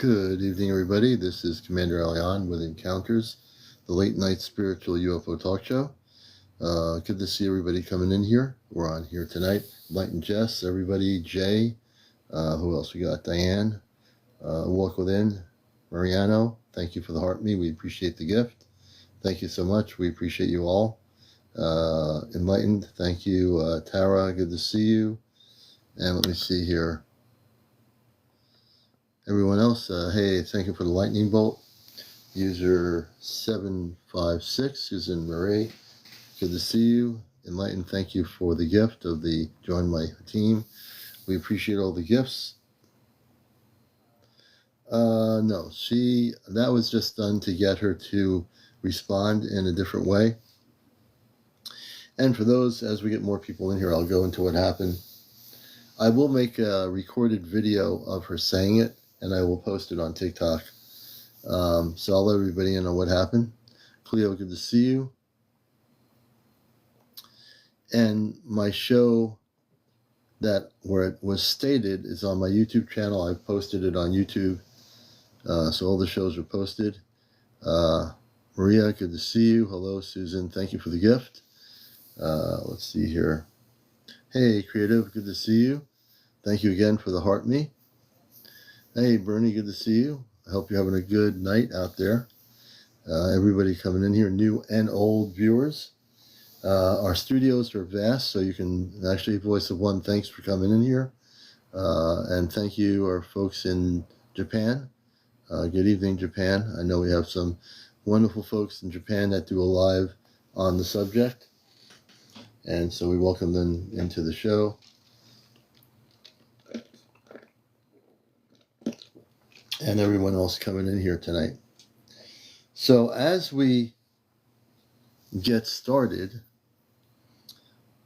Good evening, everybody. This is CmdrAleon with Encounters, the late night spiritual UFO talk show. Good to see everybody coming in here. We're on here tonight. Light and Jess, everybody, Jay, who else we got? Diane, Walk Within, Mariano, thank you for the heart me. We appreciate the gift. Thank you so much. We appreciate you all. Enlightened, thank you. Tara, good to see you. And let me see here. Everyone else, hey, thank you for the lightning bolt. User 756, Susan Marie, good to see you. Enlightened, thank you for the gift of the join my team. We appreciate all the gifts. No, that was just done to get her to respond in a different way. And for those, as we get more people in here, I'll go into what happened. I will make a recorded video of her saying it, and I will post it on TikTok. So I'll let everybody in on what happened. Cleo, good to see you. And my show where it was stated is on my YouTube channel. I've posted it on YouTube. So all the shows are posted. Maria, good to see you. Hello, Susan. Thank you for the gift. Let's see here. Hey, Creative, good to see you. Thank you again for the heart me. Hey, Bernie, good to see you. I hope you're having a good night out there. Everybody coming in here, new and old viewers. Our studios are vast, so you can actually, Voice of One, thanks for coming in here. And thank you, our folks in Japan. Good evening, Japan. I know we have some wonderful folks in Japan that do a live on the subject. And so we welcome them into the show. And everyone else coming in here tonight. So as we get started,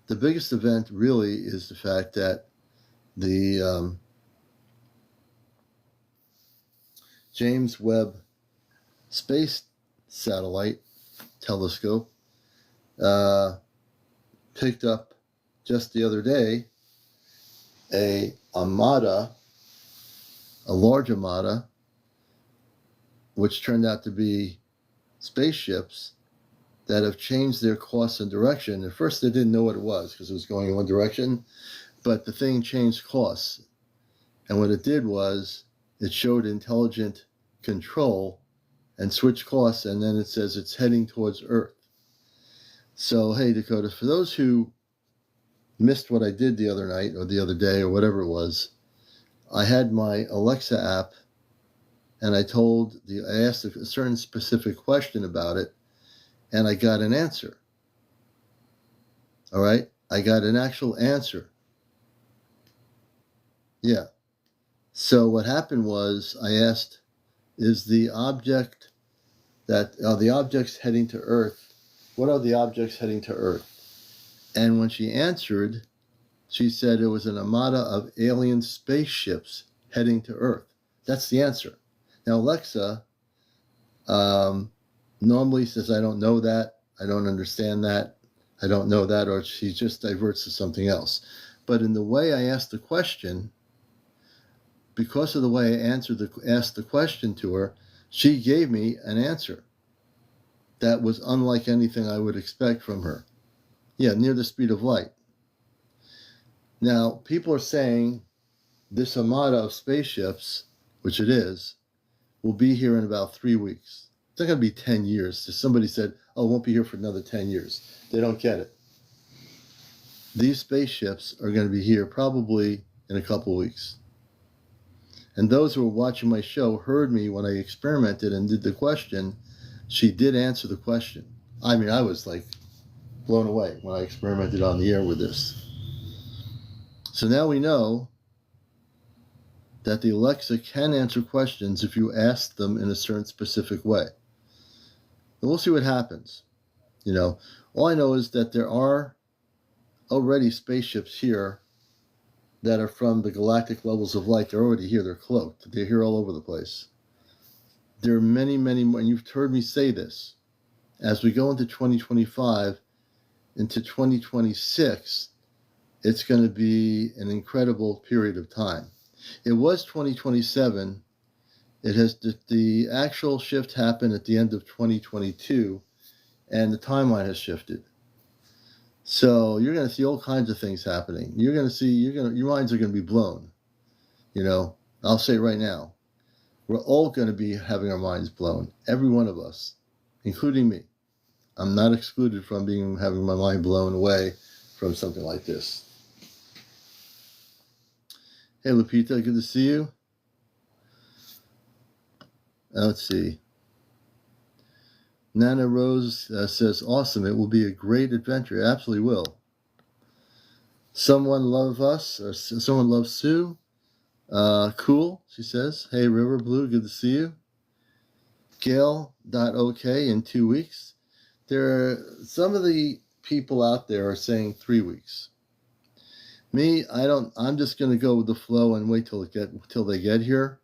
the biggest event really is the fact that the James Webb Space Satellite Telescope picked up just the other day a large armada, which turned out to be spaceships that have changed their course and direction. At first they didn't know what it was because it was going in one direction, but the thing changed course. And what it did was it showed intelligent control and switched course, and then it says it's heading towards Earth. So, hey, Dakota, for those who missed what I did the other night or the other day or whatever it was, I had my Alexa app, and I asked a certain specific question about it, and I got an answer. All right? I got an actual answer. Yeah. So what happened was I asked, is the object the objects heading to Earth? What are the objects heading to Earth? And when she answered, she said it was an armada of alien spaceships heading to Earth. That's the answer. Now, Alexa normally says, I don't know that, I don't understand that, I don't know that, or she just diverts to something else. But in the way I asked the question, because of the way I asked the question to her, she gave me an answer that was unlike anything I would expect from her. Yeah, near the speed of light. Now, people are saying this armada of spaceships, which it is, will be here in about 3 weeks. It's not going to be 10 years. So somebody said, oh, it won't be here for another 10 years. They don't get it. These spaceships are going to be here probably in a couple of weeks. And those who were watching my show heard me when I experimented and did the question. She did answer the question. I mean, I was like blown away when I experimented on the air with this. So now we know that the Alexa can answer questions if you ask them in a certain specific way. And we'll see what happens. You know, all I know is that there are already spaceships here that are from the galactic levels of light. They're already here. They're cloaked. They're here all over the place. There are many, many more, and you've heard me say this. As we go into 2025, into 2026, it's going to be an incredible period of time. It was 2027 It has the actual shift happened at the end of 2022, and the timeline has shifted. So you're going to see all kinds of things happening. You're going to see your minds are going to be blown. I'll say it right now. We're all going to be having our minds blown. Every one of us, including me. I'm not excluded from having my mind blown away from something like this. Hey, Lupita, good to see you. Let's see. Nana Rose says, awesome. It will be a great adventure. It absolutely will. Someone love us, or someone loves Sue. Cool, she says. Hey, River Blue, good to see you. Gail.OK in 2 weeks. Some of the people out there are saying 3 weeks. Me, I'm just going to go with the flow and wait till they get here.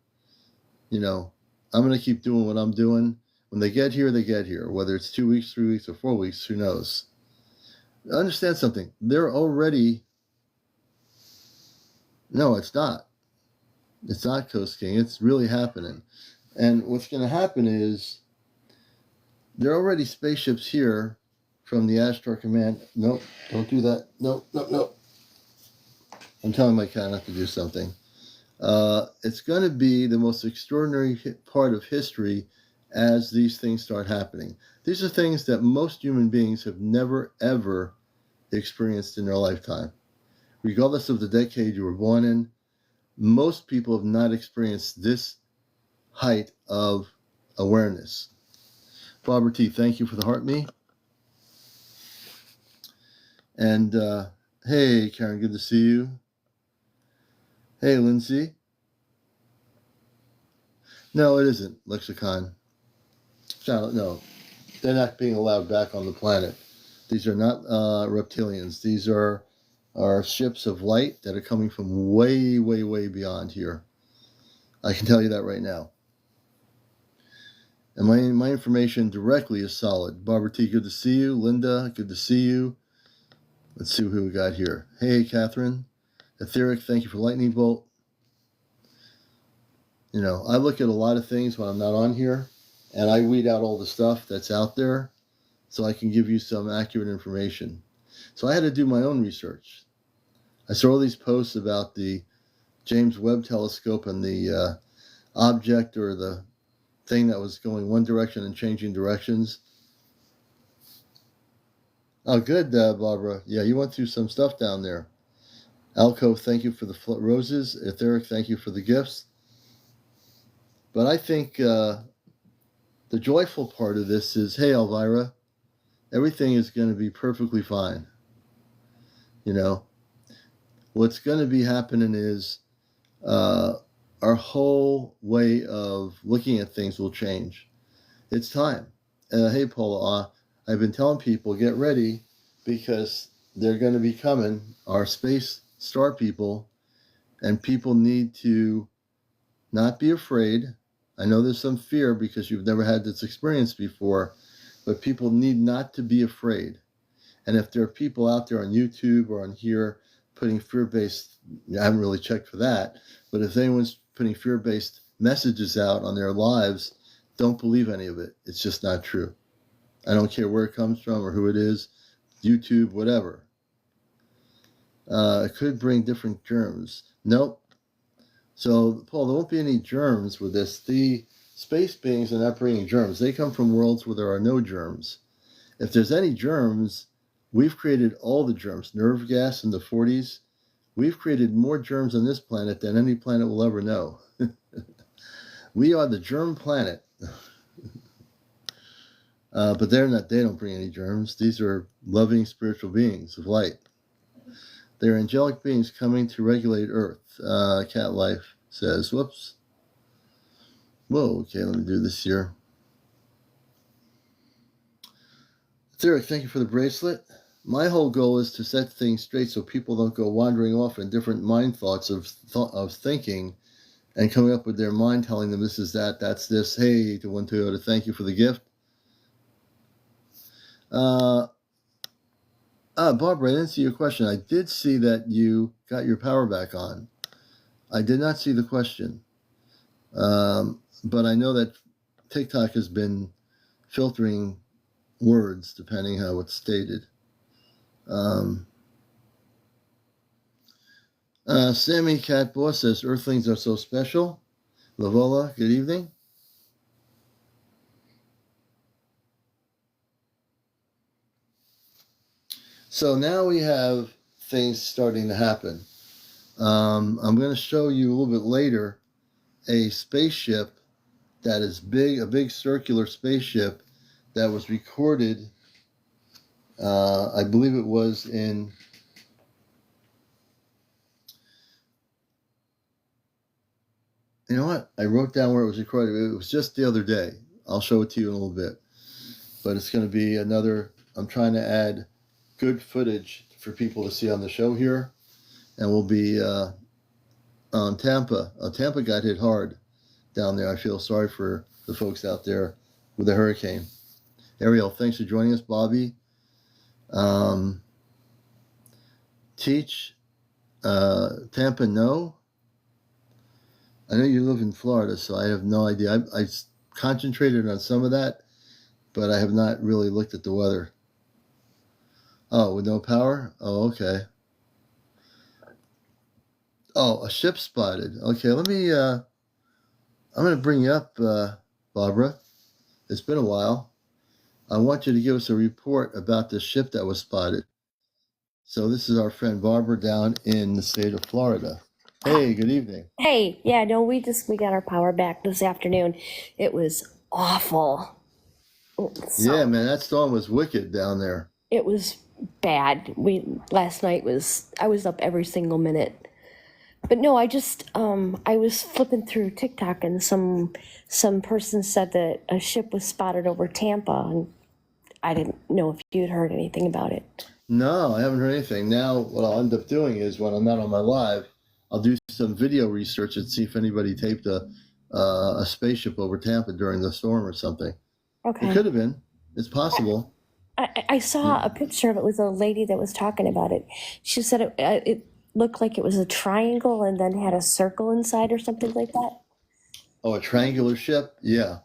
I'm going to keep doing what I'm doing. When they get here, they get here. Whether it's 2 weeks, 3 weeks, or 4 weeks, who knows? Understand something. They're already... No, it's not. It's not Coast King. It's really happening. And what's going to happen is there are already spaceships here from the Ashtar Command. Nope, don't do that. Nope. I'm telling my cat not to do something. It's going to be the most extraordinary part of history as these things start happening. These are things that most human beings have never, ever experienced in their lifetime. Regardless of the decade you were born in, most people have not experienced this height of awareness. Barbara T, thank you for the heart me. And hey, Karen, good to see you. Hey, Lindsay. No, it isn't Lexicon. No, they're not being allowed back on the planet. These are not reptilians. These are ships of light that are coming from way, way, way beyond here. I can tell you that right now. And my information directly is solid. Barbara T, good to see you. Linda, good to see you. Let's see who we got here. Hey, Catherine. Etheric, thank you for lightning bolt. I look at a lot of things when I'm not on here, and I weed out all the stuff that's out there so I can give you some accurate information. So I had to do my own research. I saw all these posts about the James Webb telescope and the object or the thing that was going one direction and changing directions. Oh, good, Barbara. Yeah, you went through some stuff down there. Alcove, thank you for the roses. Etheric, thank you for the gifts. But I think the joyful part of this is, hey, Elvira, everything is going to be perfectly fine. What's going to be happening is our whole way of looking at things will change. It's time. Hey, Paula, I've been telling people, get ready, because they're going to be coming, our space star people, and people need to not be afraid. I know there's some fear because you've never had this experience before, but people need not to be afraid. And if there are people out there on YouTube or on here putting fear-based, I haven't really checked for that, but if anyone's putting fear-based messages out on their lives, don't believe any of it. It's just not true. I don't care where it comes from or who it is, YouTube, whatever. It could bring different germs. Nope. So, Paul, there won't be any germs with this. The space beings are not bringing germs. They come from worlds where there are no germs. If there's any germs, we've created all the germs. Nerve gas in the 40s. We've created more germs on this planet than any planet will ever know. We are the germ planet. But they don't bring any germs. These are loving spiritual beings of light. They're angelic beings coming to regulate Earth. Cat Life says, whoops. Whoa, okay, let me do this here. Etheric, thank you for the bracelet. My whole goal is to set things straight so people don't go wandering off in different mind thoughts of thinking and coming up with their mind telling them this is that, that's this. Hey, to One Toyota, thank you for the gift. Barbara, I didn't see your question. I did see that you got your power back on. I did not see the question. But I know that TikTok has been filtering words depending how it's stated. Sammy Catboss says, Earthlings are so special. Lavola, good evening. So now we have things starting to happen. I'm going to show you a little bit later a spaceship that is big, a big circular spaceship that was recorded, I believe it was in, you know what? I wrote down where it was recorded. It was just the other day. I'll show it to you in a little bit. But it's going to be another, I'm trying to add good footage for people to see on the show here. And we'll be on Tampa. Tampa got hit hard down there. I feel sorry for the folks out there with the hurricane. Ariel, thanks for joining us. Bobby. Teach. Tampa, no. I know you live in Florida, so I have no idea. I concentrated on some of that, but I have not really looked at the weather. Oh, with no power? Oh, okay. Oh, a ship spotted. Okay, let me, I'm going to bring you up, Barbara. It's been a while. I want you to give us a report about the ship that was spotted. So this is our friend Barbara down in the state of Florida. Hey, good evening. Hey, yeah, no, we got our power back this afternoon. It was awful. Yeah, man, that storm was wicked down there. It was bad. Last night I was up every single minute. But no, I was flipping through TikTok and some person said that a ship was spotted over Tampa, and I didn't know if you'd heard anything about it. No, I haven't heard anything. Now, what I'll end up doing is when I'm not on my live, I'll do some video research and see if anybody taped a spaceship over Tampa during the storm or something. Okay. It could have been. It's possible. I saw a picture of it with a lady that was talking about it. She said it looked like it was a triangle and then had a circle inside or something like that. Oh, a triangular ship? Yeah.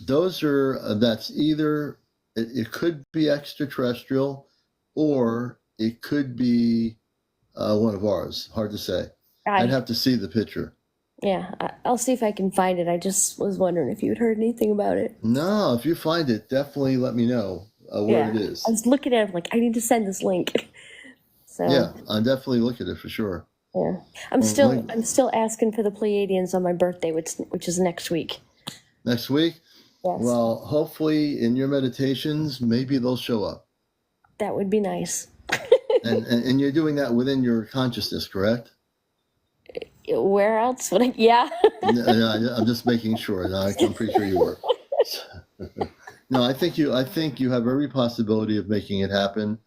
Those are, that's either, it could be extraterrestrial or it could be one of ours. Hard to say. I'd have to see the picture. Yeah, I'll see if I can find it. I just was wondering if you'd heard anything about it. No, if you find it, definitely let me know where it is. I was looking at it like, I need to send this link. So yeah, I'll definitely look at it for sure. Yeah, I'm still asking for the Pleiadians on my birthday, which is next week. Next week? Yes. Well, hopefully in your meditations, maybe they'll show up. That would be nice. and you're doing that within your consciousness, correct? Where else would I? Yeah. No, I'm just making sure. No, I'm pretty sure you were. No, I think you have every possibility of making it happen.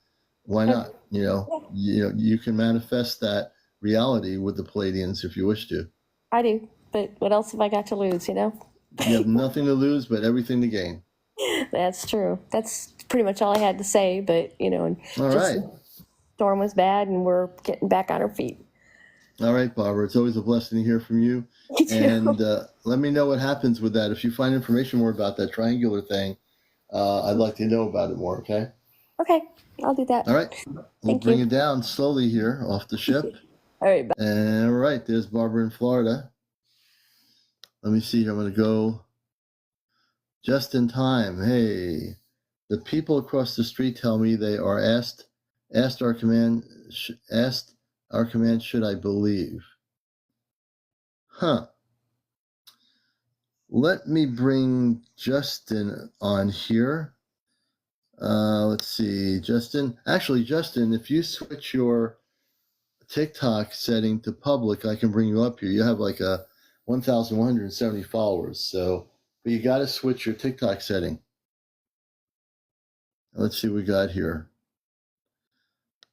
Why not? You can manifest that reality with the Pleiadians if you wish to. I do, but what else have I got to lose? You have nothing to lose, but everything to gain. That's true. That's pretty much all I had to say. But all right. Storm was bad, and we're getting back on our feet. All right, Barbara. It's always a blessing to hear from you. You too. And let me know what happens with that. If you find information more about that triangular thing, I'd like to know about it more. Okay. Okay, I'll do that. All right. We'll bring it down slowly here off the ship. All right. Bye. And all right, there's Barbara in Florida. Let me see. I'm going to go just in time. Hey, the people across the street tell me they are asked our command, should I believe? Huh. Let me bring Justin on here. Let's see, Justin. Actually, Justin, if you switch your TikTok setting to public, I can bring you up here. You have like 1,170 followers. So, but you got to switch your TikTok setting. Let's see what we got here.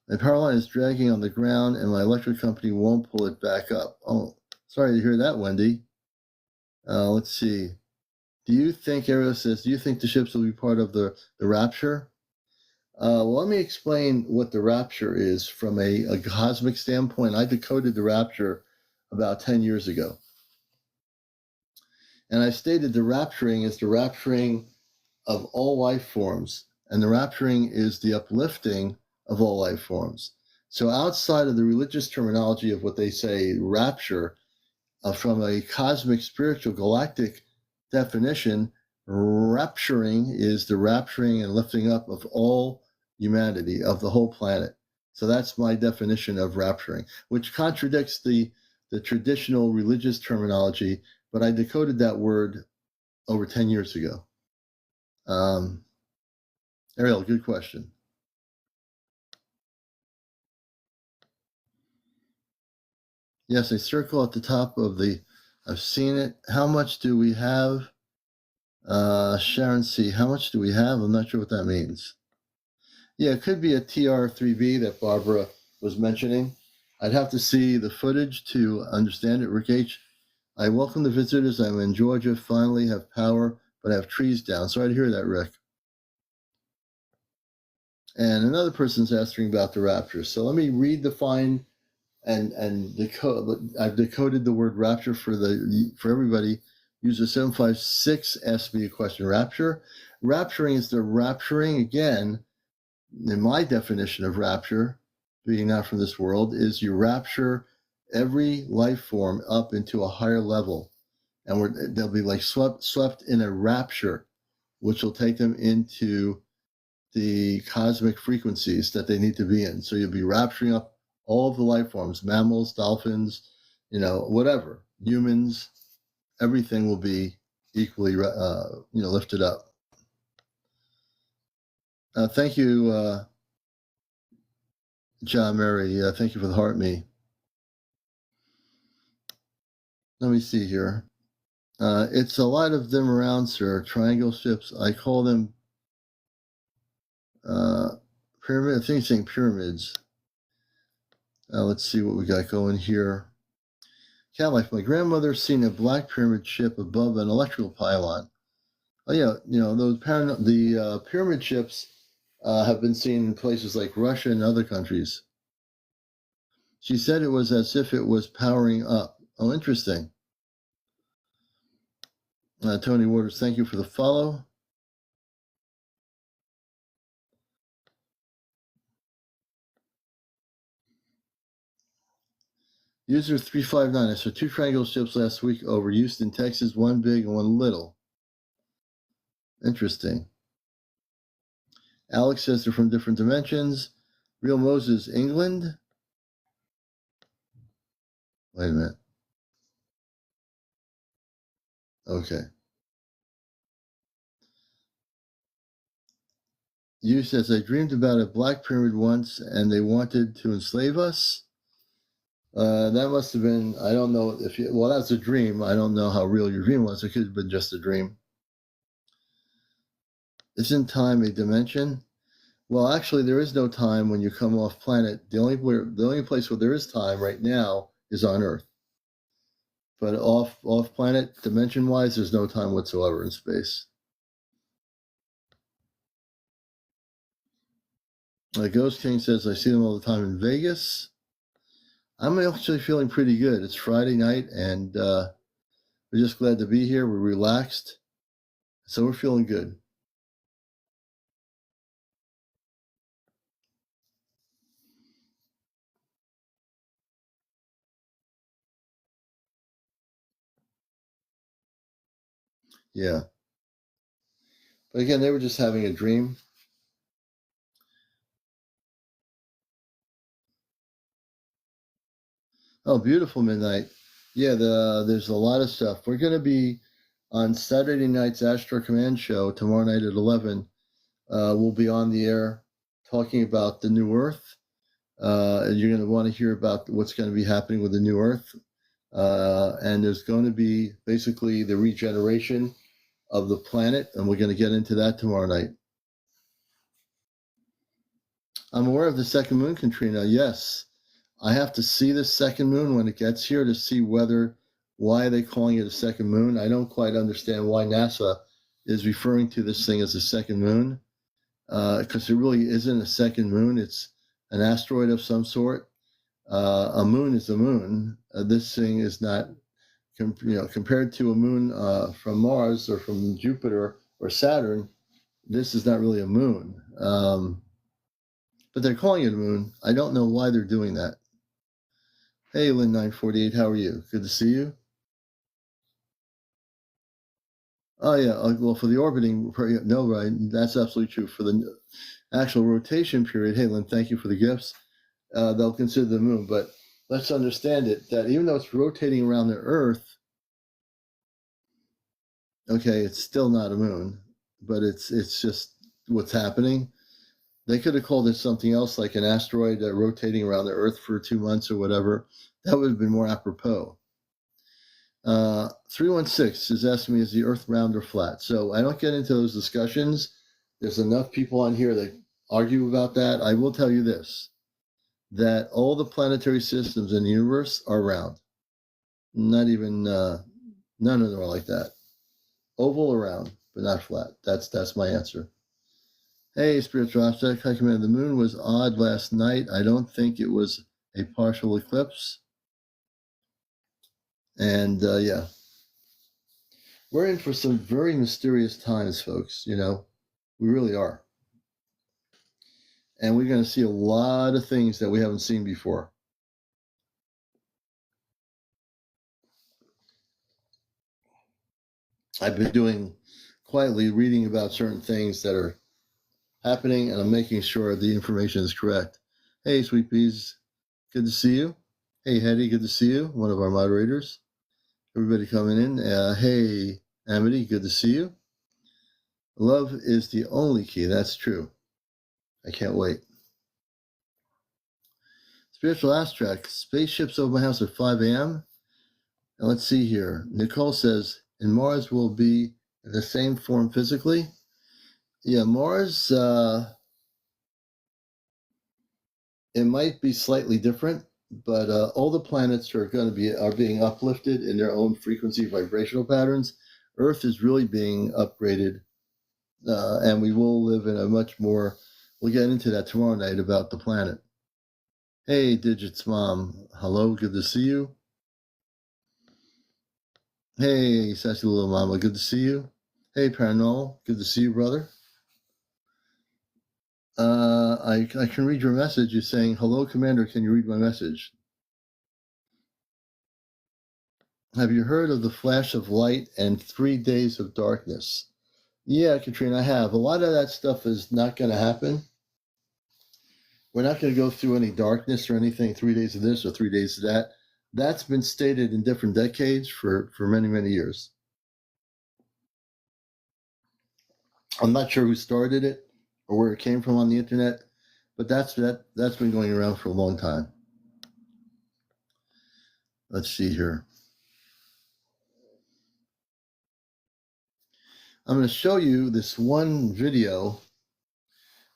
My power line is dragging on the ground and my electric company won't pull it back up. Oh, sorry to hear that, Wendy. Let's see. Ariel says, do you think the ships will be part of the rapture? Well, let me explain what the rapture is from a cosmic standpoint. I decoded the rapture about 10 years ago. And I stated the rapturing is the rapturing of all life forms, and the rapturing is the uplifting of all life forms. So outside of the religious terminology of what they say rapture, from a cosmic, spiritual, galactic definition, rapturing is the rapturing and lifting up of all humanity, of the whole planet. So that's my definition of rapturing, which contradicts the traditional religious terminology, but I decoded that word over 10 years ago. Ariel, good question. Yes, a circle at the top of the, I've seen it. How much do we have? Sharon C., how much do we have? I'm not sure what that means. Yeah, it could be a TR3B that Barbara was mentioning. I'd have to see the footage to understand it. Rick H., I welcome the visitors. I'm in Georgia. Finally have power, but I have trees down. Sorry to hear that, Rick. And another person's asking about the rapture. So let me read the fine and decode. I've decoded the word rapture for everybody. User 756 asked me a question. Rapturing is the rapturing, again, in my definition of rapture, being not from this world, is you rapture every life form up into a higher level. And they'll be like swept in a rapture, which will take them into the cosmic frequencies that they need to be in. So you'll be rapturing up all of the life forms, mammals, dolphins, whatever, humans, everything will be equally, lifted up. Thank you, John Mary. Thank you for the heart me. Let me see here. It's a lot of them around, sir. Triangle ships. I call them pyramid. I think it's saying pyramids. Let's see what we got going here. Cat life. My grandmother seen a black pyramid ship above an electrical pylon. Oh yeah, the pyramid ships have been seen in places like Russia and other countries. She said it was as if it was powering up. Oh, interesting. Tony Waters, thank you for the follow. User 359, I saw 2 triangle ships last week over Houston, Texas, one big and one little. Interesting. Alex says they're from different dimensions. Real Moses, England. Wait a minute. Okay. You says, I dreamed about a black pyramid once and they wanted to enslave us. That must have been, I don't know well, that's a dream. I don't know how real your dream was. It could have been just a dream. Isn't time a dimension? Well, actually, there is no time when you come off planet. The only place where there is time right now is on Earth. But off planet, dimension-wise, there's no time whatsoever in space. Ghost King says, I see them all the time in Vegas. I'm actually feeling pretty good. It's Friday night, and we're just glad to be here. We're relaxed, so we're feeling good. Yeah. But again, they were just having a dream. Oh, beautiful midnight. Yeah, there's a lot of stuff. We're going to be on Saturday night's Astro Command show tomorrow night at 11. We'll be on the air talking about the new Earth. And you're going to want to hear about what's going to be happening with the new Earth. And there's going to be basically the regeneration of the planet, and we're going to get into that tomorrow night. I'm aware of the second moon, Katrina. Yes. I have to see the second moon when it gets here to see why are they calling it a second moon. I don't quite understand why NASA is referring to this thing as a second moon, because it really isn't a second moon. It's an asteroid of some sort. A moon is a moon. This thing is not compared to a moon from Mars or from Jupiter or Saturn, this is not really a moon. But they're calling it a moon. I don't know why they're doing that. Hey, Lynn948, how are you? Good to see you. Oh, yeah. Well, for the orbiting, no, right. That's absolutely true. For the actual rotation period, hey, Lynn, thank you for the gifts. They'll consider the moon. But let's understand it, that even though it's rotating around the Earth, okay, it's still not a moon, but it's just what's happening. They could have called it something else, like an asteroid rotating around the Earth for 2 months or whatever. That would have been more apropos. 316 is asking me, is the Earth round or flat? So I don't get into those discussions. There's enough people on here that argue about that. I will tell you this, that all the planetary systems in the universe are round. Not even, none of them are like that. Oval or round, but not flat. That's my answer. Hey, spiritual object, High Command. The moon was odd last night. I don't think it was a partial eclipse. And yeah, we're in for some very mysterious times, folks. We really are. And we're going to see a lot of things that we haven't seen before. I've been quietly reading about certain things that are happening, and I'm making sure the information is correct. Hey, Sweet Peas, good to see you. Hey, Hetty, good to see you, one of our moderators. Everybody coming in. Hey, Amity, good to see you. Love is the only key. That's true. I can't wait. Spiritual Astrac, spaceships over my house at 5 a.m. And let's see here. Nicole says, and Mars will be in the same form physically. Yeah, Mars, it might be slightly different, but all the planets are being uplifted in their own frequency vibrational patterns. Earth is really being upgraded, and we will live in a much more. We'll get into that tomorrow night about the planet. Hey, Digits Mom, hello, good to see you. Hey, Sassy Little Mama, good to see you. Hey, Paranormal, good to see you, brother. I can read your message. You're saying, hello, Commander, can you read my message? Have you heard of the flash of light and 3 days of darkness? Yeah, Katrina, I have. A lot of that stuff is not going to happen. We're not going to go through any darkness or anything, 3 days of this or 3 days of that. That's been stated in different decades for many, many years. I'm not sure who started it or where it came from on the internet, but that's been going around for a long time. Let's see here. I'm going to show you this one video.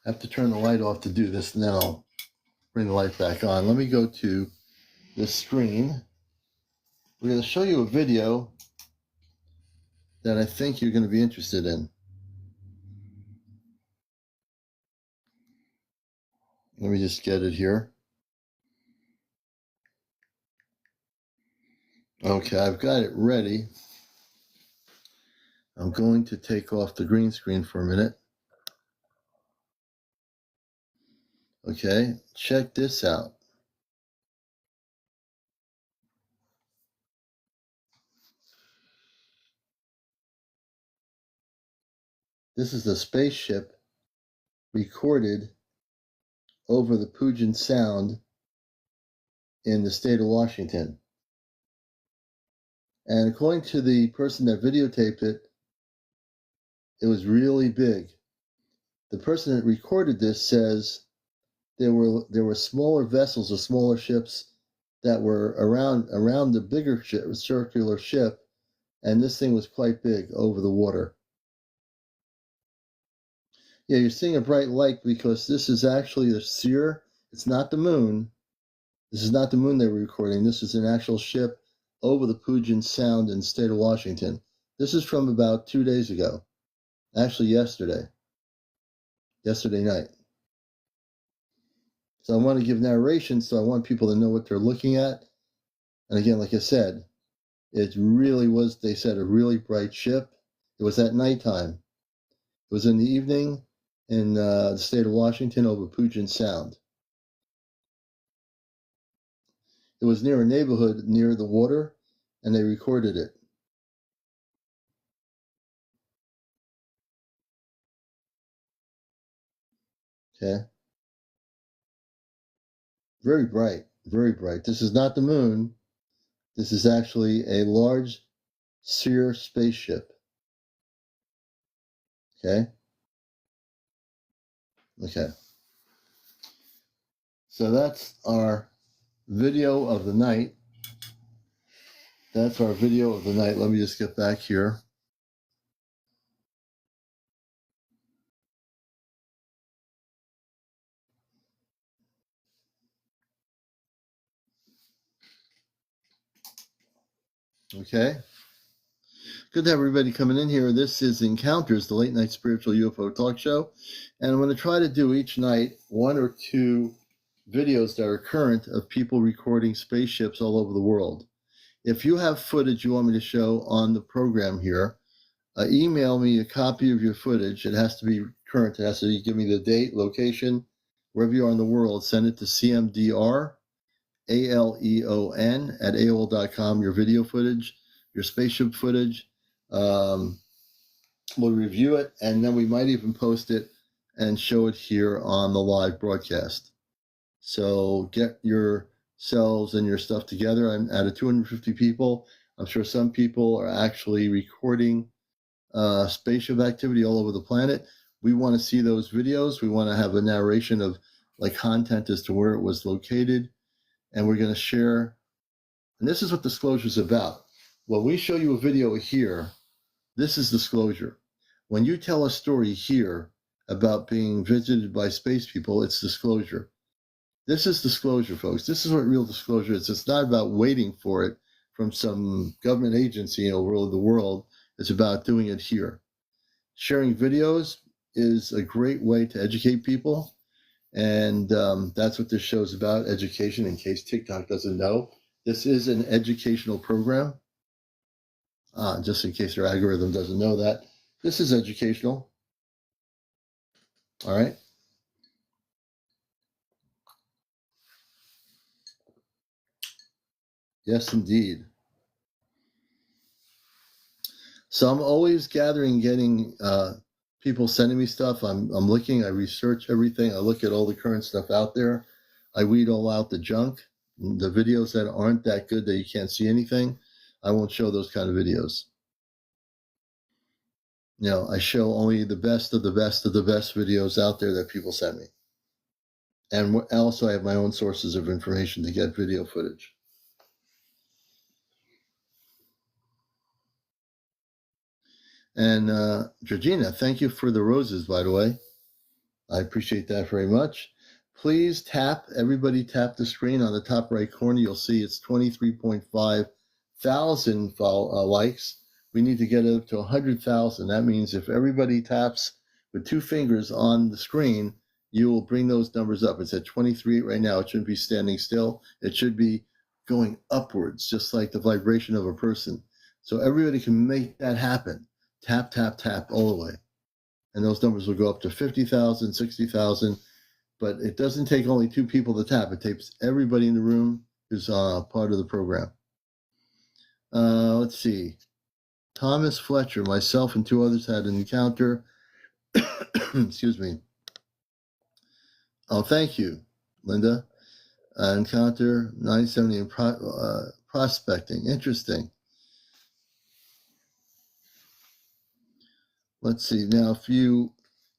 I have to turn the light off to do this, and then I'll bring the light back on. Let me go to the screen. We're going to show you a video that I think you're going to be interested in. Let me just get it here. Okay, I've got it ready. I'm going to take off the green screen for a minute. Okay, check this out. This is the spaceship recorded over the Puget Sound in the state of Washington. And according to the person that videotaped it, it was really big. The person that recorded this says there were smaller vessels or smaller ships that were around the bigger ship, circular ship, and this thing was quite big over the water. Yeah, you're seeing a bright light because this is actually the sphere. It's not the moon. This is not the moon they were recording. This is an actual ship over the Puget Sound in the state of Washington. This is from about 2 days ago. Actually, yesterday night. So I want to give narration, so I want people to know what they're looking at. And again, like I said, It really was, they said, a really bright ship. It was at nighttime. It was in the evening in the state of Washington over Puget Sound. It was near a neighborhood near the water, and they recorded it. Okay. Very bright, very bright. This is not the moon. This is actually a large Sear spaceship. Okay. Okay. So that's our video of the night. That's our video of the night. Let me just get back here. Okay. Good to have everybody coming in here. This is Encounters, the late night spiritual UFO talk show. And I'm going to try to do each night one or two videos that are current of people recording spaceships all over the world. If you have footage you want me to show on the program here, email me a copy of your footage. It has to be current. It has to give me the date, location, wherever you are in the world. Send it to CmdRAleon at AOL.com, your video footage, your spaceship footage. We'll review it, and then we might even post it and show it here on the live broadcast. So get yourselves and your stuff together. I'm out of 250 people. I'm sure some people are actually recording spaceship activity all over the planet. We want to see those videos. We want to have a narration of like content as to where it was located. And we're going to share. And this is what disclosure is about. When we show you a video here, this is disclosure. When you tell a story here about being visited by space people, it's disclosure. This is disclosure, folks. This is what real disclosure is. It's not about waiting for it from some government agency over the world. It's about doing it here. Sharing videos is a great way to educate people. And that's what this show is about, education, in case TikTok doesn't know. This is an educational program. Just in case their algorithm doesn't know that. This is educational. All right. Yes, indeed. So I'm always gathering, getting people sending me stuff. I'm looking, I research everything. I look at all the current stuff out there. I weed all out the junk. The videos that aren't that good that you can't see anything, I won't show those kind of videos. You know, I show only the best of the best of the best videos out there that people send me. And also I have my own sources of information to get video footage. And Georgina, thank you for the roses, by the way. I appreciate that very much. Please everybody tap the screen on the top right corner. You'll see it's 23.5 thousand likes. We need to get it up to 100,000. That means if everybody taps with two fingers on the screen, you will bring those numbers up. It's at 23 right now. It shouldn't be standing still. It should be going upwards, just like the vibration of a person. So everybody can make that happen. Tap, tap, tap all the way. And those numbers will go up to 50,000, 60,000. But it doesn't take only two people to tap. It takes everybody in the room who's part of the program. Let's see. Thomas Fletcher, myself, and two others had an encounter. Excuse me. Oh, thank you, Linda. Encounter 970 in prospecting. Interesting. Let's see. Now,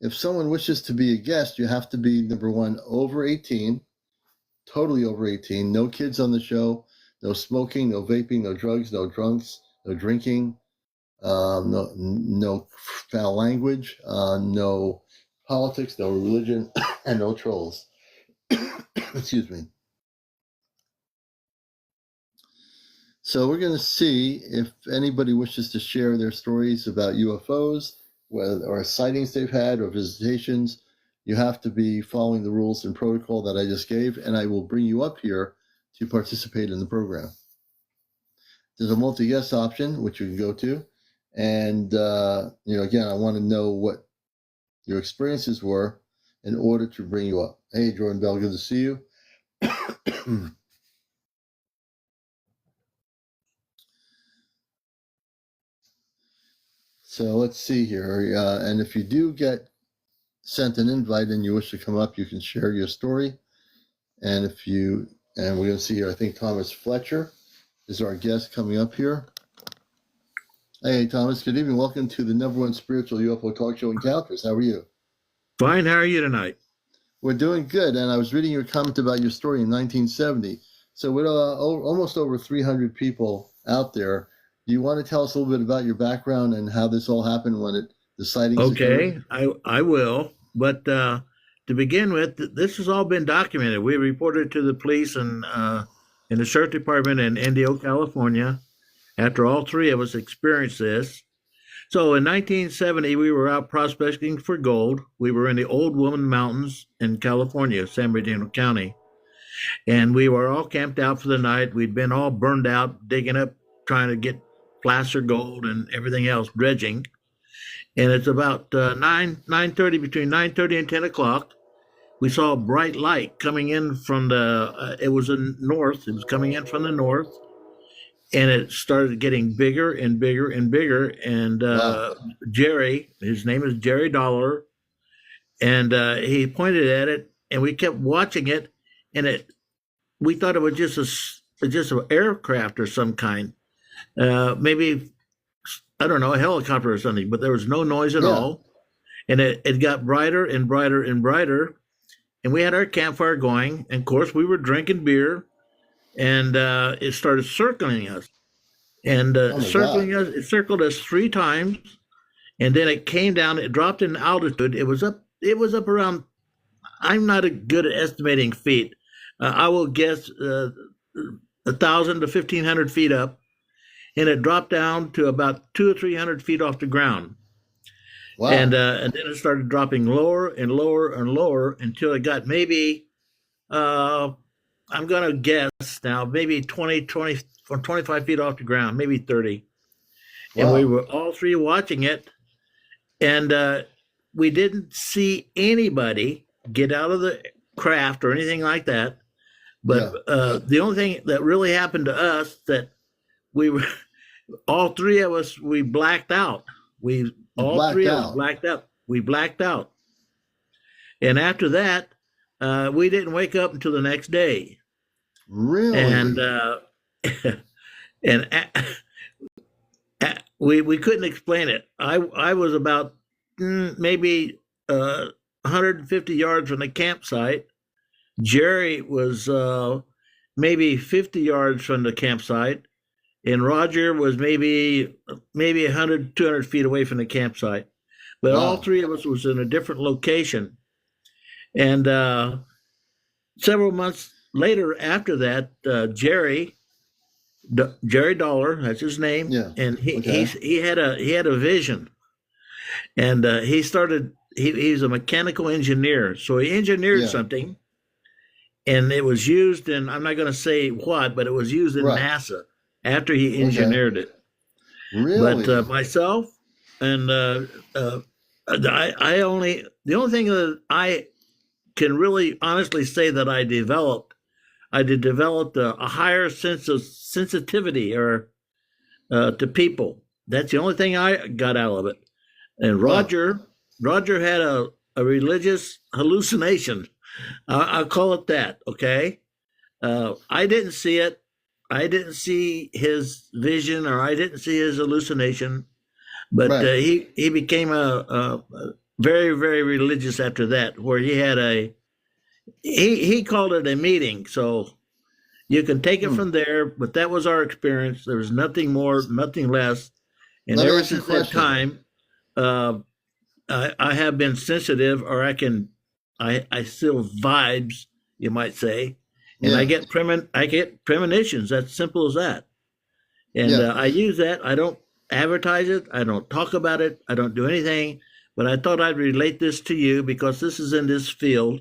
if someone wishes to be a guest, you have to be, number one, over 18, totally over 18. No kids on the show. No smoking, no vaping, no drugs, no drunks, no drinking. No foul language, no politics, no religion, and no trolls. Excuse me. So we're going to see if anybody wishes to share their stories about UFOs, or sightings they've had, or visitations. You have to be following the rules and protocol that I just gave, and I will bring you up here to participate in the program. There's a multi-guest option, which you can go to. And, again, I want to know what your experiences were in order to bring you up. Hey, Jordan Bell, good to see you. So let's see here. And if you do get sent an invite and you wish to come up, you can share your story. And we're going to see here, I think Thomas Fletcher is our guest coming up here. Hey, Thomas, good evening. Welcome to the #1 spiritual UFO talk show, Encounters. How are you? Fine. How are you tonight? We're doing good. And I was reading your comment about your story in 1970. So with almost over 300 people out there, do you want to tell us a little bit about your background and how this all happened when the sightings Okay, occurred? I will. But to begin with, this has all been documented. We reported to the police and in the sheriff department in Indio, California, after all three of us experienced this. So in 1970, we were out prospecting for gold. We were in the Old Woman Mountains in California, San Bernardino County. And we were all camped out for the night. We'd been all burned out, digging up, trying to get placer gold and everything else, dredging. And it's about 9:30, between 9:30 and 10 o'clock. We saw a bright light coming in from it was in north. It was coming in from the north. And it started getting bigger and bigger and bigger. And Wow. Jerry, his name is Jerry Dollar, and he pointed at it, and we kept watching it, and we thought it was just an aircraft or some kind, maybe I don't know, a helicopter or something, but there was no noise at Yeah. all, and it got brighter and brighter and brighter, and we had our campfire going, and of course we were drinking beer, and it started circling us, and Oh my God. it circled us 3 times, and then it came down, it dropped in altitude, it was up around, I'm not good at estimating feet. I will guess 1,000 to 1,500 feet up, and it dropped down to about 200 or 300 feet off the ground. Wow. And then it started dropping lower and lower and lower until it got maybe, I'm going to guess now, maybe 20 or 25 feet off the ground, maybe 30. And we Wow. were all three watching it, and we didn't see anybody get out of the craft or anything like that. But Yeah. the only thing that really happened to us, that we were, all three of us, we blacked out. You All blacked three of us out. blacked out. We blacked out. And after that, we didn't wake up until the next day. Really? And and we couldn't explain it. I was about maybe 150 yards from the campsite. Jerry was maybe 50 yards from the campsite, and Roger was maybe 100, 200 feet away from the campsite. But all Wow. three of us was in a different location. And several months later after that, Jerry Dollar, that's his name, Yeah. and Okay. he had a vision, and he started. He's a mechanical engineer, so he engineered Yeah. something, and it was used in, I'm not going to say what, but it was used in Right. NASA after he Okay. engineered it. Really? But myself and I only, the only thing that I can really honestly say that I developed a higher sense of sensitivity or to people. That's the only thing I got out of it. And Wow. Roger had a religious hallucination. I'll call it that. Okay. I didn't see it. I didn't see his vision, or I didn't see his hallucination. But Right. he became a very, very religious after that, where he had he called it a meeting. So you can take it Hmm. from there, but that was our experience. There was nothing more, nothing less. And Let me ever ask you a since that question. time, uh, I have been sensitive, or I still vibes, you might say, and Yeah. I get premonitions. That's simple as that. And Yeah. I use that. I don't advertise it. I don't talk about it. I don't do anything. But I thought I'd relate this to you because this is in this field,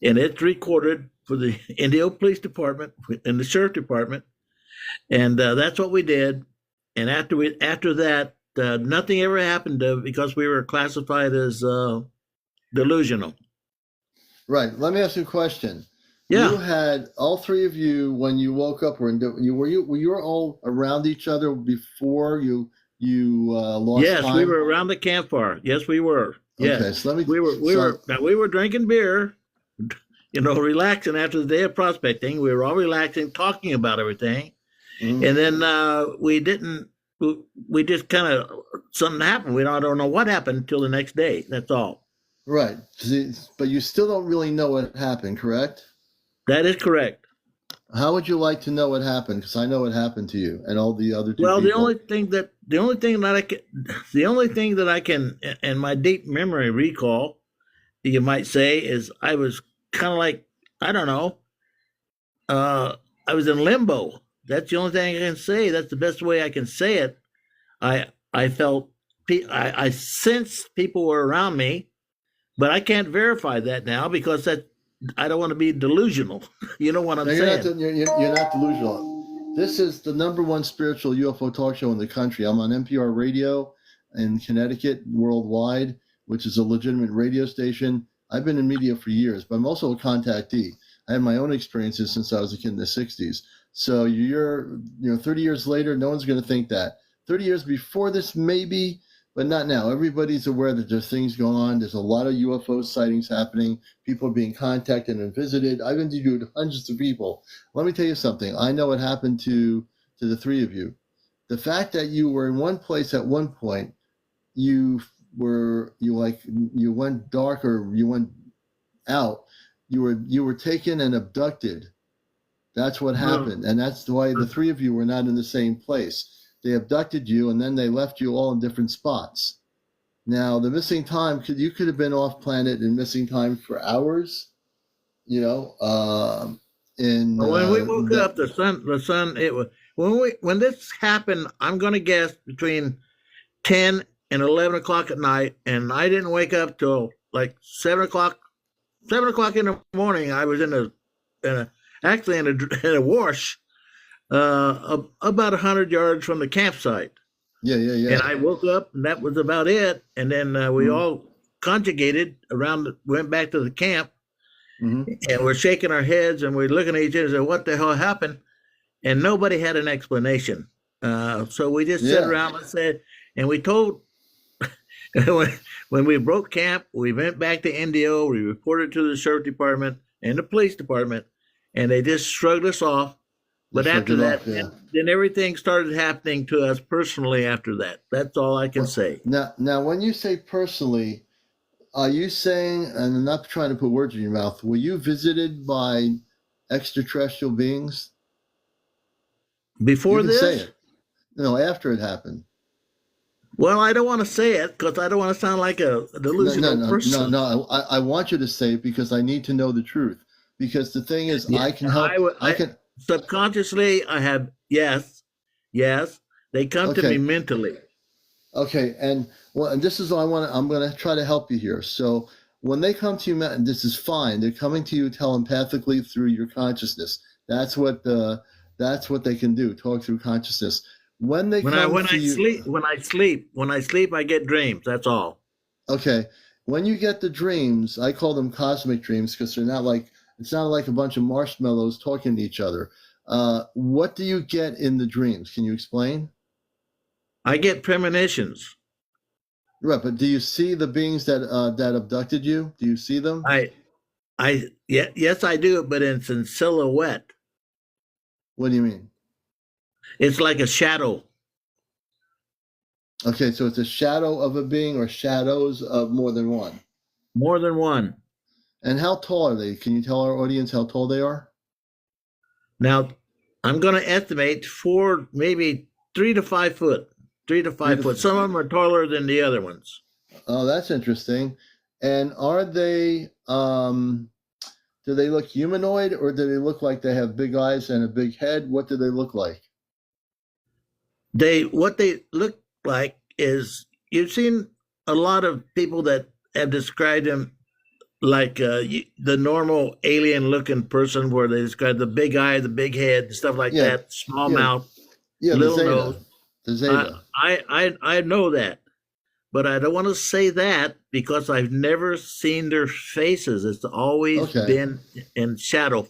and it's recorded for the Indio Police Department and the Sheriff Department. And that's what we did. And after that, nothing ever happened because we were classified as delusional. Right. Let me ask you a question. You Yeah. had all three of you when you woke up. Were you all around each other before you lost Yes, we time? were around the campfire. Yes, we were. Okay. Yes, So let me. we were drinking beer, relaxing after the day of prospecting. We were all relaxing, talking about everything, Mhm. and then we didn't. We just kind of something happened. I don't know what happened until the next day. That's all. Right. See, but you still don't really know what happened, correct? That is correct. How would you like to know what happened? Because I know what happened to you and all the other two Well, people. the only thing that I can, in my deep memory, recall, you might say, is I was kind of like, I don't know, I was in limbo. That's the only thing I can say. That's the best way I can say it. I felt, I sensed people were around me, but I can't verify that now because I don't want to be delusional. You know what I'm No, you're not. saying? You're not delusional. This is the number one spiritual UFO talk show in the country. I'm on NPR radio in Connecticut, worldwide, which is a legitimate radio station. I've been in media for years, but I'm also a contactee. I had my own experiences since I was a kid in the '60s. So 30 years later, no one's going to think that. 30 years before this, maybe, but not now. Everybody's aware that there's things going on. There's a lot of UFO sightings happening. People are being contacted and visited. I've interviewed hundreds of people. Let me tell you something. I know what happened to the three of you. The fact that you were in one place at one point, you you went dark or you went out. You were taken and abducted. That's what Well, happened, and that's why the three of you were not in the same place. They abducted you, and then they left you all in different spots. Now, the missing time you could have been off planet in missing time for hours. You know, in when we woke that. up, the sun, it was when this happened. I'm going to guess between 10 and 11 o'clock at night, and I didn't wake up till like 7 o'clock. 7 o'clock in the morning, I was in a actually in a wash about 100 yards from the campsite, Yeah, yeah, and yeah. I woke up, and that was about it. And then we Mm-hmm. all conjugated around, went back to the camp, Mm-hmm. and we're shaking our heads, and we're looking at each other and said, "What the hell happened?" And nobody had an explanation. So we just sat Yeah. around and said, and we told when we broke camp, we went back to Indio. We reported to the sheriff department and the police department, and they just shrugged us off. They But shrugged after it off. that, Yeah. then everything started happening to us personally after that. That's all I can Well, say. now, when you say personally, are you saying, and I'm not trying to put words in your mouth, were you visited by extraterrestrial beings? You Before can say this, it. No, after it happened. well, I don't want to say it because I don't want to sound like a No, no, delusional no, no, person. no. I want you to say it because I need to know the truth. Because the thing is, Yeah, I can help. I I can. subconsciously, I have, yes, yes, they come to me Okay. mentally. Okay. And this is what I want. I'm going to try to help you here. So when they come to you, and this is fine. They're coming to you telepathically through your consciousness. That's what they can do. Talk through consciousness. When they come When to I you, sleep, I get dreams. That's all. okay, when you get the dreams, I call them cosmic dreams because they're not like it's not like a bunch of marshmallows talking to each other. What do you get in the dreams? Can you explain? I get premonitions. Right, but do you see the beings that abducted you? Do you see them? I, yeah, yes, I do, but it's in silhouette. What do you mean? It's like a shadow, Okay, so it's a shadow of a being or shadows of more than one. more than one. And how tall are they? Can you tell our audience how tall they are? Now, I'm going to estimate maybe 3 to 5 foot, three to Three five to. foot. Some of them are taller than the other ones. Oh, that's interesting. And are they? Do they look humanoid or do they look like they have big eyes and a big head? What do they look like? What they look like is, you've seen a lot of people that have described them the normal alien-looking person, where they've got the big eye, the big head, and stuff like Yeah, that, small yeah, mouth, yeah. The little Zeta, nose. the I Zeta. I know that, but I don't want to say that because I've never seen their faces. It's always Okay, been in shadow.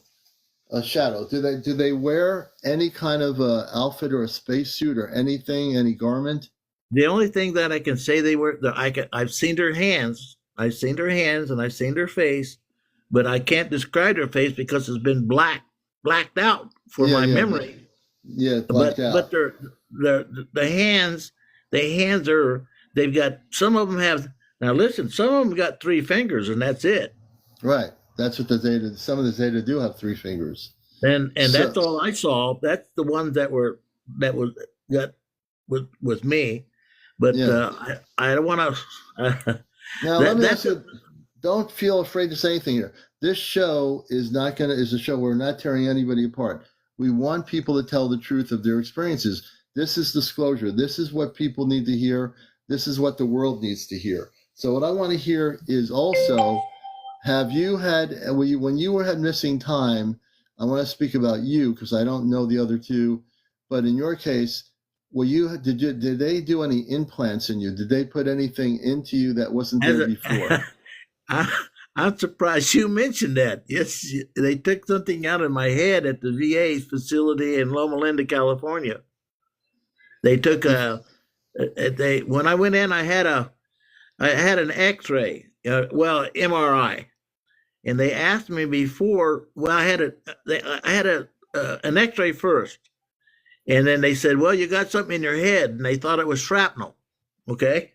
a shadow. Do they wear any kind of outfit or a spacesuit or anything, any garment? The only thing that I can say they were, I've seen their hands. I've seen their hands and I've seen their face, but I can't describe their face because it's been blacked out for Yeah, my yeah, memory. yeah. Blacked But out. their the hands are, they've got, some of them have, now listen, some of them got three fingers and that's it. Right. That's what the Zeta. Some of the Zeta do have three fingers. And So that's all I saw. That's the ones that was that with me. But yeah. I don't want to. Now let that me that's ask you. Don't feel afraid to say anything here. This show is not gonna is a show where we're not tearing anybody apart. We want people to tell the truth of their experiences. This is disclosure. This is what people need to hear. This is what the world needs to hear. So what I want to hear is also, have you had when you were had missing time? I want to speak about you because I don't know the other two, but in your case, did they do any implants in you? Did they put anything into you that wasn't as there a, before? I'm surprised you mentioned that. Yes, they took something out of my head at the VA facility in Loma Linda, California. They took a they when I went in, I had an X-ray, MRI, and they asked me before. Well, I had an X-ray first, and then they said, "Well, you got something in your head," and they thought it was shrapnel. Okay,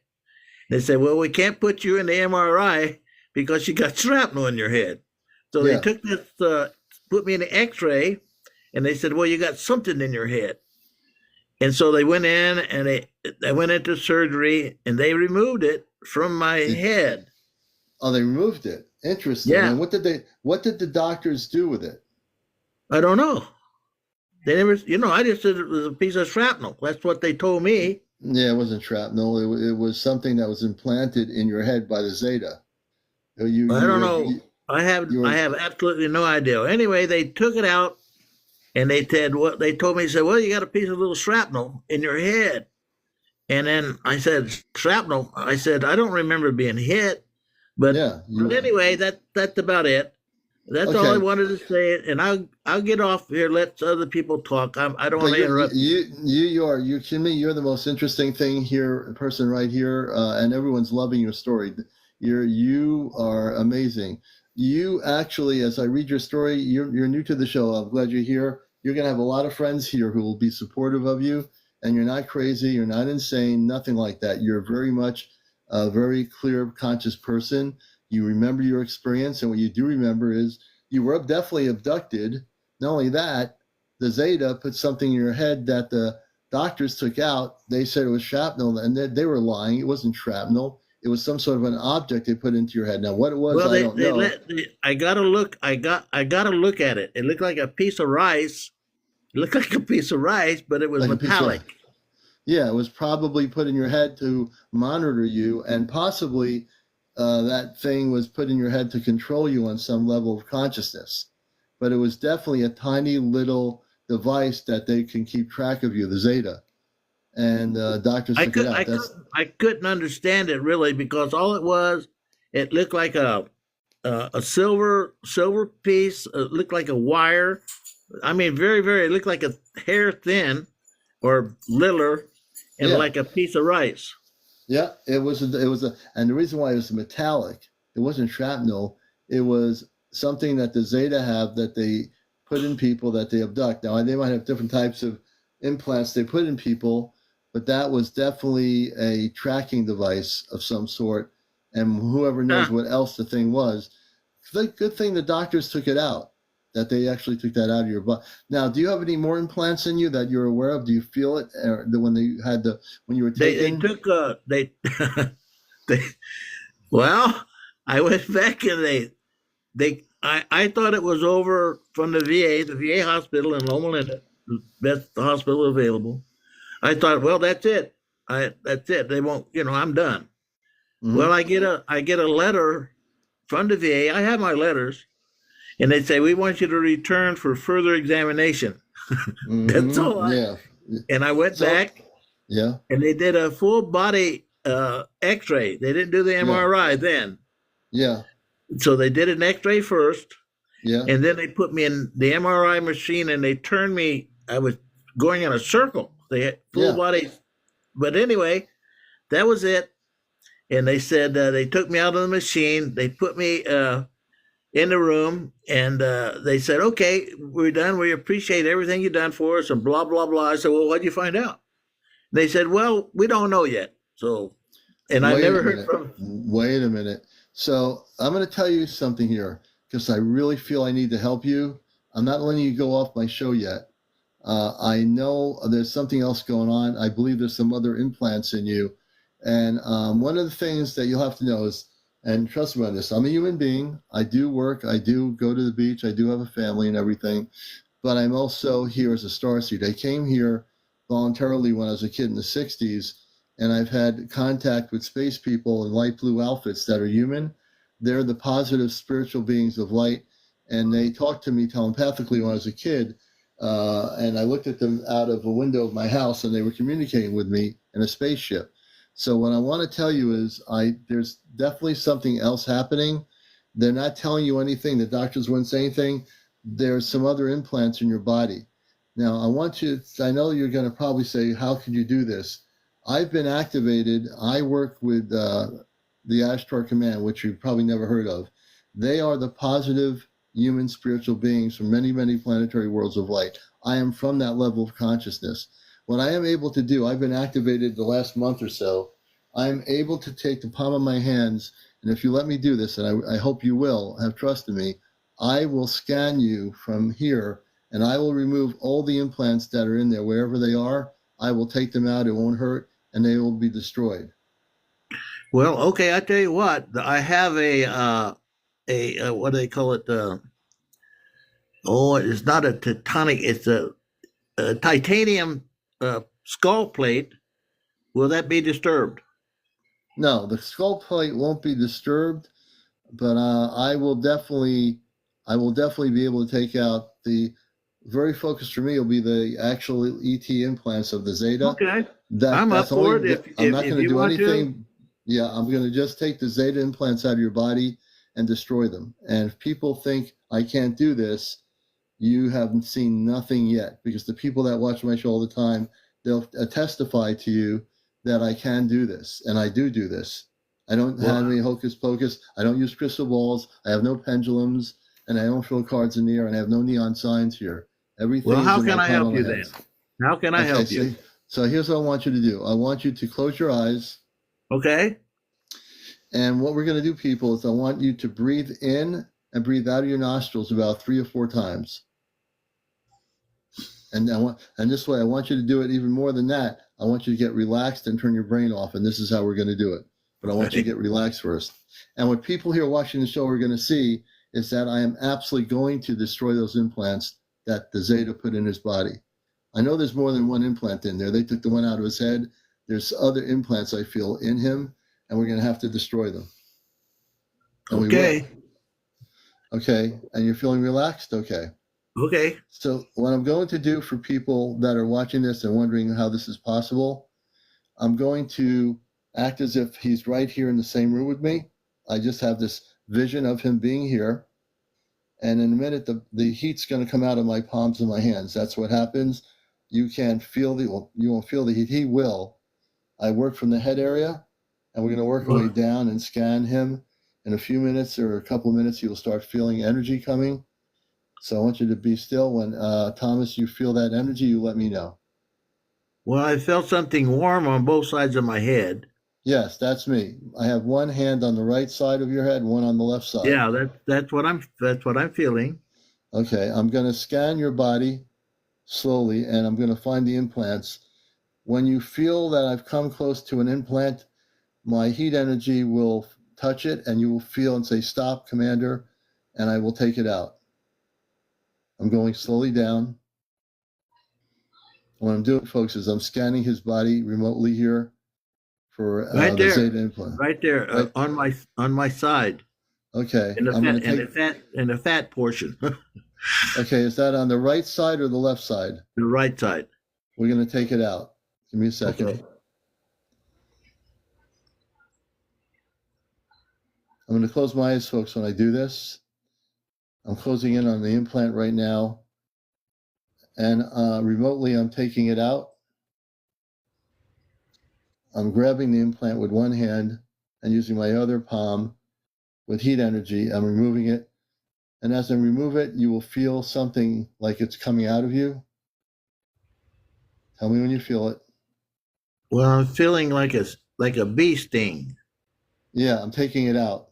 they said, "Well, we can't put you in the MRI because you got shrapnel in your head." So they Yeah. took this, put me in the X-ray, and they said, "Well, you got something in your head." And so they went in and they went into surgery and they removed it from my Did, head. oh, they removed it. Interesting. Yeah, And what did the doctors do with it? I don't know. They never, I just said it was a piece of shrapnel. That's what they told me. Yeah, it wasn't shrapnel. It was something that was implanted in your head by the Zeta. You I you don't were know. you I were have absolutely no idea. Anyway, they took it out and they said what they told me. They said, "Well, you got a piece of little shrapnel in your head." And then I said, "Shrapnel." I said, "I don't remember being hit." But yeah, but anyway, that's about it. That's all I okay. wanted to say. And I'll get off here. Let other people talk. I don't But want to interrupt you. you to me, you're the most interesting thing here, person right here, and everyone's loving your story. You are amazing. You actually, as I read your story, you're new to the show. I'm glad you're here. You're gonna have a lot of friends here who will be supportive of you, and you're not crazy, you're not insane, nothing like that. You're very much a very clear, conscious person. You remember your experience, and what you do remember is you were definitely abducted. Not only that, the Zeta put something in your head that the doctors took out. They said it was shrapnel, and they were lying. It wasn't shrapnel. It was some sort of an object they put into your head. Now, what it was, Well, I don't know. I gotta look. I gotta look at it. It looked like a piece of rice. It looked like a piece of rice, but it was Like a piece of, metallic. yeah, it was probably put in your head to monitor you, and possibly that thing was put in your head to control you on some level of consciousness. But it was definitely a tiny little device that they can keep track of you, the Zeta. And doctors I took it could out. That's I couldn't understand it really because all it was, it looked like a silver piece. It looked like a wire. I mean, very. It looked like a hair thin or littler, and yeah, like a piece of rice. yeah. And the reason why it was metallic, it wasn't shrapnel. It was something that the Zeta have that they put in people that they abduct. Now they might have different types of implants they put in people, but that was definitely a tracking device of some sort. And whoever knows Huh. what else the thing was, the good thing the doctors took it out, that they actually took that out of your body. Now, do you have any more implants in you that you're aware of? Do you feel it when they had when you were They taken? took they they well, I went back and I thought it was over from the VA hospital in Loma Linda, best hospital available. I thought, well, that's it. That's it. They won't, I'm done. Hmm. Well, I get a letter from the VA. I have my letters, and they say we want you to return for further examination. That's all. Yeah. And I went So, back, yeah. and they did a full body X-ray. They didn't do the MRI then, Yeah. so they did an X-ray first, Yeah. and then they put me in the MRI machine, and they turned me. I was going in a circle. They had full Yeah. body, but anyway, that was it. And they said they took me out of the machine. They put me in the room, and they said, "Okay, we're done. We appreciate everything you've done for us," and blah blah blah. I said, "Well, what'd you find out?" They said, "Well, we don't know yet." So, and I never heard from. Wait a minute. So I'm going to tell you something here because I really feel I need to help you. I'm not letting you go off my show yet. I know there's something else going on. I believe there's some other implants in you. And one of the things that you'll have to know is, and trust me on this, I'm a human being. I do work. I do go to the beach. I do have a family and everything. But I'm also here as a starseed. I came here voluntarily when I was a kid in the 60s. And I've had contact with space people in light blue outfits that are human. They're the positive spiritual beings of light. And they talked to me telepathically when I was a kid. And I looked at them out of a window of my house, and they were communicating with me in a spaceship. So what I want to tell you is there's definitely something else happening. They're not telling you anything. The doctors wouldn't say anything. There's some other implants in your body. Now, I know you're going to probably say, how could you do this? I've been activated. I work with the Ashtar Command, which you've probably never heard of. They are the positive human spiritual beings from many, many planetary worlds of light. I am from that level of consciousness. What I am able to do, I've been activated the last month or so. I'm able to take the palm of my hands, and if you let me do this, and I hope you will, have trust in me, I will scan you from here, and I will remove all the implants that are in there, wherever they are. I will take them out. It won't hurt, and they will be destroyed. Well, okay, I tell you what, I have a what do they call it? It's not a titanic. It's a titanium skull plate. Will that be disturbed? No, the skull plate won't be disturbed, but I will definitely be able to take out the very focused for me will be the actual ET implants of the Zeta. Okay, I'm up for it. I'm not going to do anything. Yeah, I'm going to just take the Zeta implants out of your body and destroy them. And if people think I can't do this, you haven't seen nothing yet, because the people that watch my show all the time, they'll testify to you that I can do this, and I do this. I don't have any hocus pocus. I don't use crystal balls. I have no pendulums, and I don't throw cards in the air, and I have no neon signs here. Everything. Well, how can I help you then? How can I help you? So here's what I want you to do. I want you to close your eyes. Okay. And what we're going to do, people, is I want you to breathe in and breathe out of your nostrils about 3 or 4 times. And this way, I want you to do it even more than that. I want you to get relaxed and turn your brain off. And this is how we're going to do it. But I want you to get relaxed first. And what people here watching the show are going to see is that I am absolutely going to destroy those implants that the Zeta put in his body. I know there's more than one implant in there. They took the one out of his head. There's other implants I feel in him, and we're going to have to destroy them. And okay. Okay. And you're feeling relaxed? Okay. Okay. So what I'm going to do for people that are watching this and wondering how this is possible, I'm going to act as if he's right here in the same room with me. I just have this vision of him being here. And in a minute, the heat's going to come out of my palms and my hands. That's what happens. You won't feel the heat. He will. I work from the head area, and we're going to work our way down and scan him. In a few minutes or a couple of minutes, you'll start feeling energy coming. So I want you to be still. When, Thomas, you feel that energy, you let me know. Well, I felt something warm on both sides of my head. Yes, that's me. I have one hand on the right side of your head, one on the left side. Yeah, that's what I'm feeling. Okay, I'm going to scan your body slowly, and I'm going to find the implants. When you feel that I've come close to an implant, my heat energy will touch it, and you will feel and say, "Stop, Commander," and I will take it out. I'm going slowly down. What I'm doing, folks, is I'm scanning his body remotely here for right there, the Zeta implant. Right there, right. On my side. Okay, in the I'm going fat, to take. in the fat portion, Okay, is that on the right side or the left side? the right side. We're going to take it out. Give me a second. Okay. I'm going to close my eyes, folks, when I do this. I'm closing in on the implant right now. And remotely, I'm taking it out. I'm grabbing the implant with one hand and using my other palm with heat energy. I'm removing it. And as I remove it, you will feel something like it's coming out of you. Tell me when you feel it. Well, I'm feeling like a bee sting. Yeah, I'm taking it out.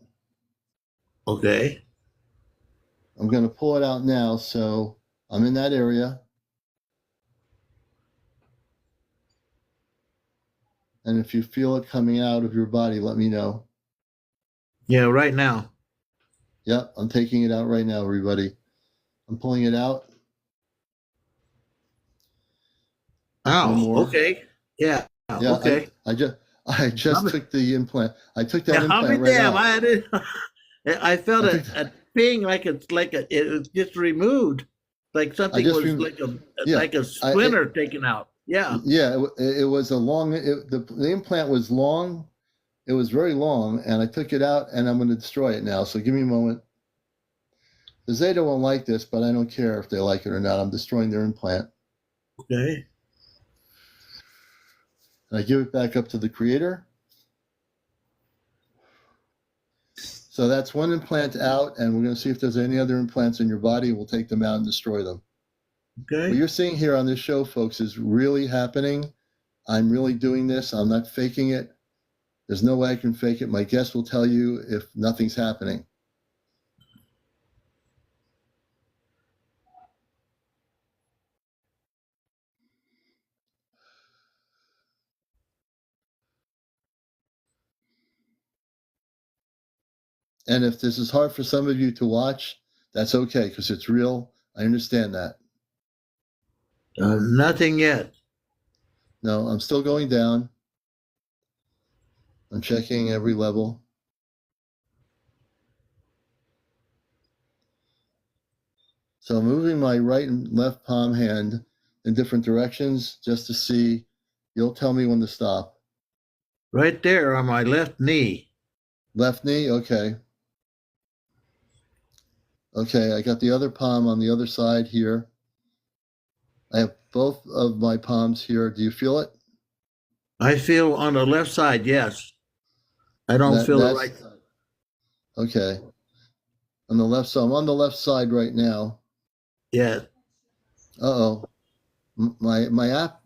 Okay. I'm going to pull it out now. So I'm in that area. And if you feel it coming out of your body, let me know. Yeah, right now. Yep, I'm taking it out right now, everybody. I'm pulling it out. No Oh, more. okay. Yeah. Yeah, Okay. I just took the implant. I took that Yeah, I'll be implant right damn. out. I did. I felt I a, took, a ping like it was just removed, like something was yeah, like a splinter taken out. Yeah. Yeah, it was a long. The implant was long. It was very long, and I took it out, and I'm going to destroy it now. So give me a moment. The Zeta won't like this, but I don't care if they like it or not. I'm destroying their implant. Okay. And I give it back up to the creator. So that's one implant out, and we're going to see if there's any other implants in your body. We'll take them out and destroy them. Okay. What you're seeing here on this show, folks, is really happening. I'm really doing this. I'm not faking it. There's no way I can fake it. My guest will tell you if nothing's happening. And if this is hard for some of you to watch, that's okay, because it's real. I understand that. Nothing yet. No, I'm still going down. I'm checking every level. So I'm moving my right and left palm hand in different directions just to see. You'll tell me when to stop. Right there on my left knee. Left knee, okay. Okay, I got the other palm on the other side here. I have both of my palms here. Do you feel it? I feel on the left side, yes. I don't feel the right side. Okay. On the left side. I'm on the left side right now. Yeah. Uh-oh. My app,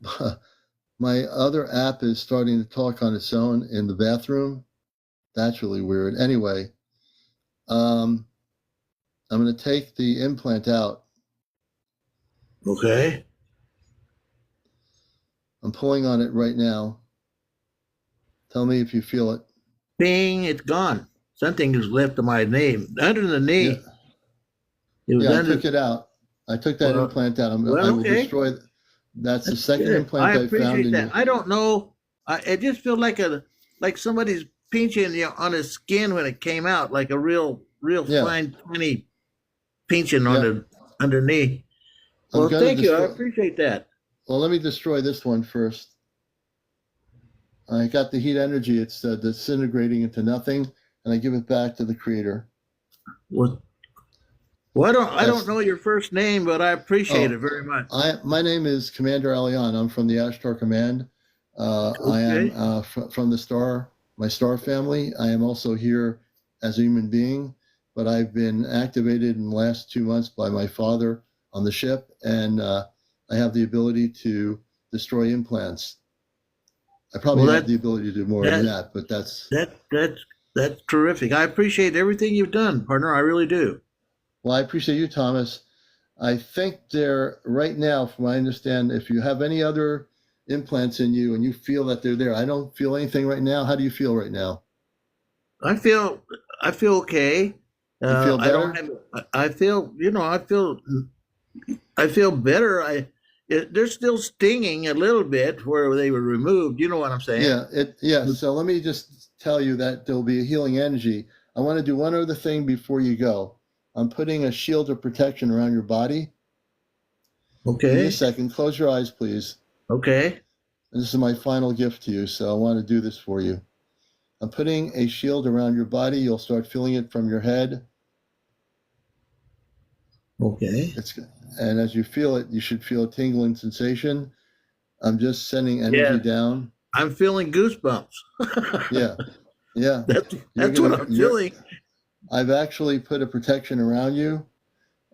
my other app is starting to talk on its own in the bathroom. That's really weird. Anyway, I'm going to take the implant out. Okay. I'm pulling on it right now. Tell me if you feel it. Bing, it's gone. Something is left of my knee. Under the knee. Yeah, I took it out. I took that implant out. I will destroy it. That's the second implant I found in that. I don't know. It just feels like somebody's pinching you on his skin when it came out, like a real fine, tiny pinching on the underneath. Well, thank you. I appreciate that. Well, let me destroy this one first. I got the heat energy. It's disintegrating into nothing, and I give it back to the creator. Well, I don't know your first name, but I appreciate it very much. My name is CmdrAleon. I'm from the Ashtar Command. I am from my star family. I am also here as a human being, but I've been activated in the last 2 months by my father on the ship, and I have the ability to destroy implants. I probably have the ability to do more than that, but that's terrific. I appreciate everything you've done, partner. I really do. Well, I appreciate you, Thomas. I think they're right now, from what I understand, if you have any other implants in you and you feel that they're there, I don't feel anything right now. How do you feel right now? I feel okay. You feel better? I feel better. They're still stinging a little bit where they were removed. You know what I'm saying? Yeah. So let me just tell you that there'll be a healing energy. I want to do one other thing before you go. I'm putting a shield of protection around your body. Okay. Give me a second. Close your eyes, please. Okay. And this is my final gift to you, so I want to do this for you. I'm putting a shield around your body. You'll start feeling it from your head. Okay. And as you feel it, you should feel a tingling sensation. I'm just sending energy down. I'm feeling goosebumps. Yeah. That's what I'm feeling. I've actually put a protection around you,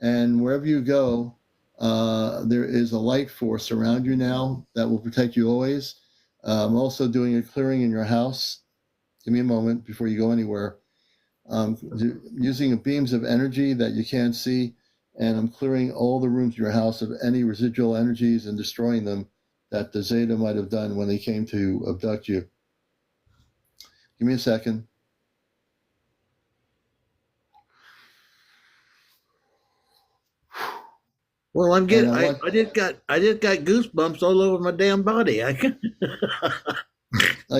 and wherever you go, there is a light force around you now that will protect you always. I'm also doing a clearing in your house. Give me a moment before you go anywhere. Using beams of energy that you can't see, and I'm clearing all the rooms in your house of any residual energies and destroying them that the Zeta might have done when they came to abduct you. Give me a second. Well, I just got goosebumps all over my damn body. I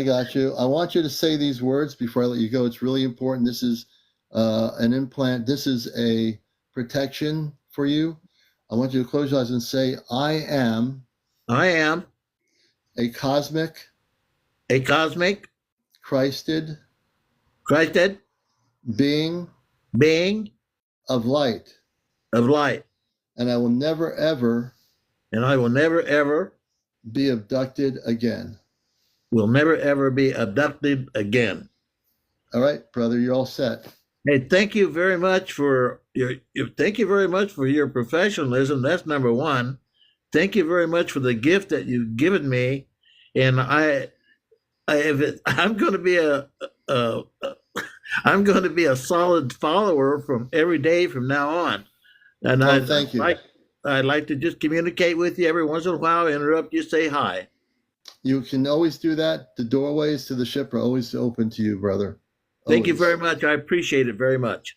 got you. I want you to say these words before I let you go. It's really important. This is an implant. This is a protection for you. I want you to close your eyes and say, I am a cosmic Christed being of light. And I will never, ever be abducted again. Will never, ever be abducted again. All right, brother, you're all set. Hey, thank you very much for your professionalism. That's number one. Thank you very much for the gift that you've given me. And I'm going to be a solid follower from every day from now on. And thank you. I'd like to just communicate with you every once in a while, interrupt you, say hi. You can always do that. The doorways to the ship are always open to you, brother. Thank you very much. I appreciate it very much.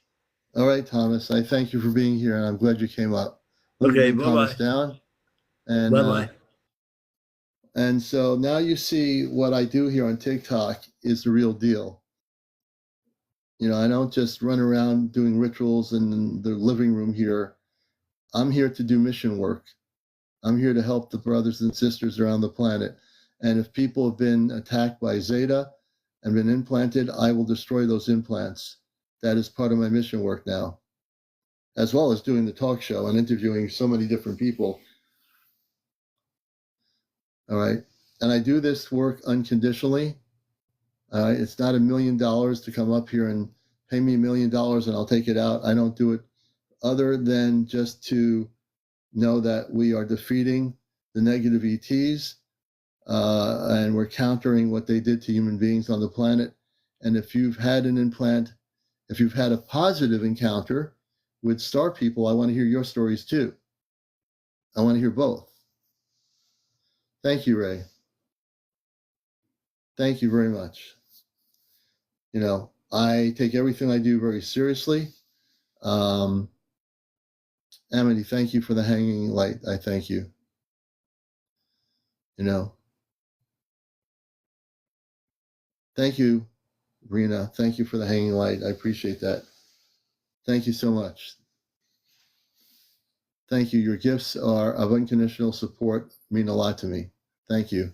All right, Thomas. I thank you for being here, and I'm glad you came up. Okay, bye-bye. Thomas down. And, bye-bye. And so now you see what I do here on TikTok is the real deal. You know, I don't just run around doing rituals in the living room here. I'm here to do mission work. I'm here to help the brothers and sisters around the planet. And if people have been attacked by Zeta and been implanted, I will destroy those implants. That is part of my mission work now, as well as doing the talk show and interviewing so many different people. All right. And I do this work unconditionally. It's not $1 million to come up here and pay me $1 million and I'll take it out. I don't do it other than just to know that we are defeating the negative ETs and we're countering what they did to human beings on the planet. And if you've had an implant, if you've had a positive encounter with star people, I want to hear your stories too. I want to hear both. Thank you, Ray. Thank you very much. You know, I take everything I do very seriously. Amity, thank you for the hanging light. I thank you. You know, thank you, Rena. Thank you for the hanging light. I appreciate that. Thank you so much. Thank you. Your gifts are of unconditional support, mean a lot to me. Thank you.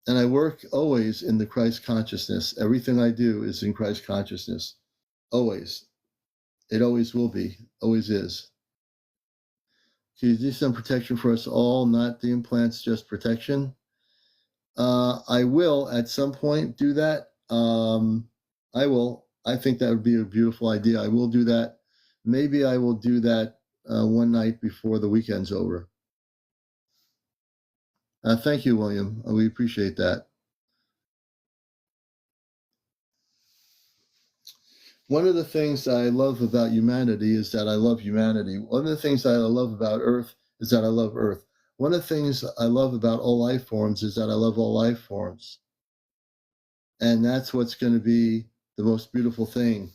And I work always in the Christ consciousness. Everything I do is in Christ consciousness. Always. It always will be. Always is. Can you do some protection for us all, not the implants, just protection? I will at some point do that. I will. I think that would be a beautiful idea. I will do that. Maybe I will do that one night before the weekend's over. Thank you, William. We appreciate that. One of the things I love about humanity is that I love humanity. One of the things that I love about Earth is that I love Earth. One of the things I love about all life forms is that I love all life forms. And that's what's going to be the most beautiful thing,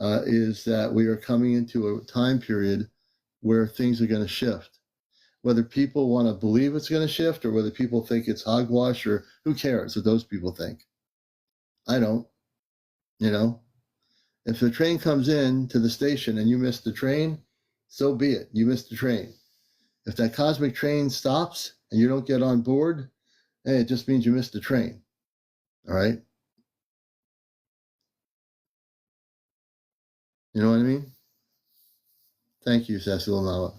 is that we are coming into a time period where things are going to shift. Whether people want to believe it's going to shift or whether people think it's hogwash, or who cares what those people think. I don't. You know, if the train comes in to the station and you miss the train, so be it. You missed the train. If that cosmic train stops and you don't get on board, hey, it just means you missed the train. All right? You know what I mean? Thank you, Sasilanawa.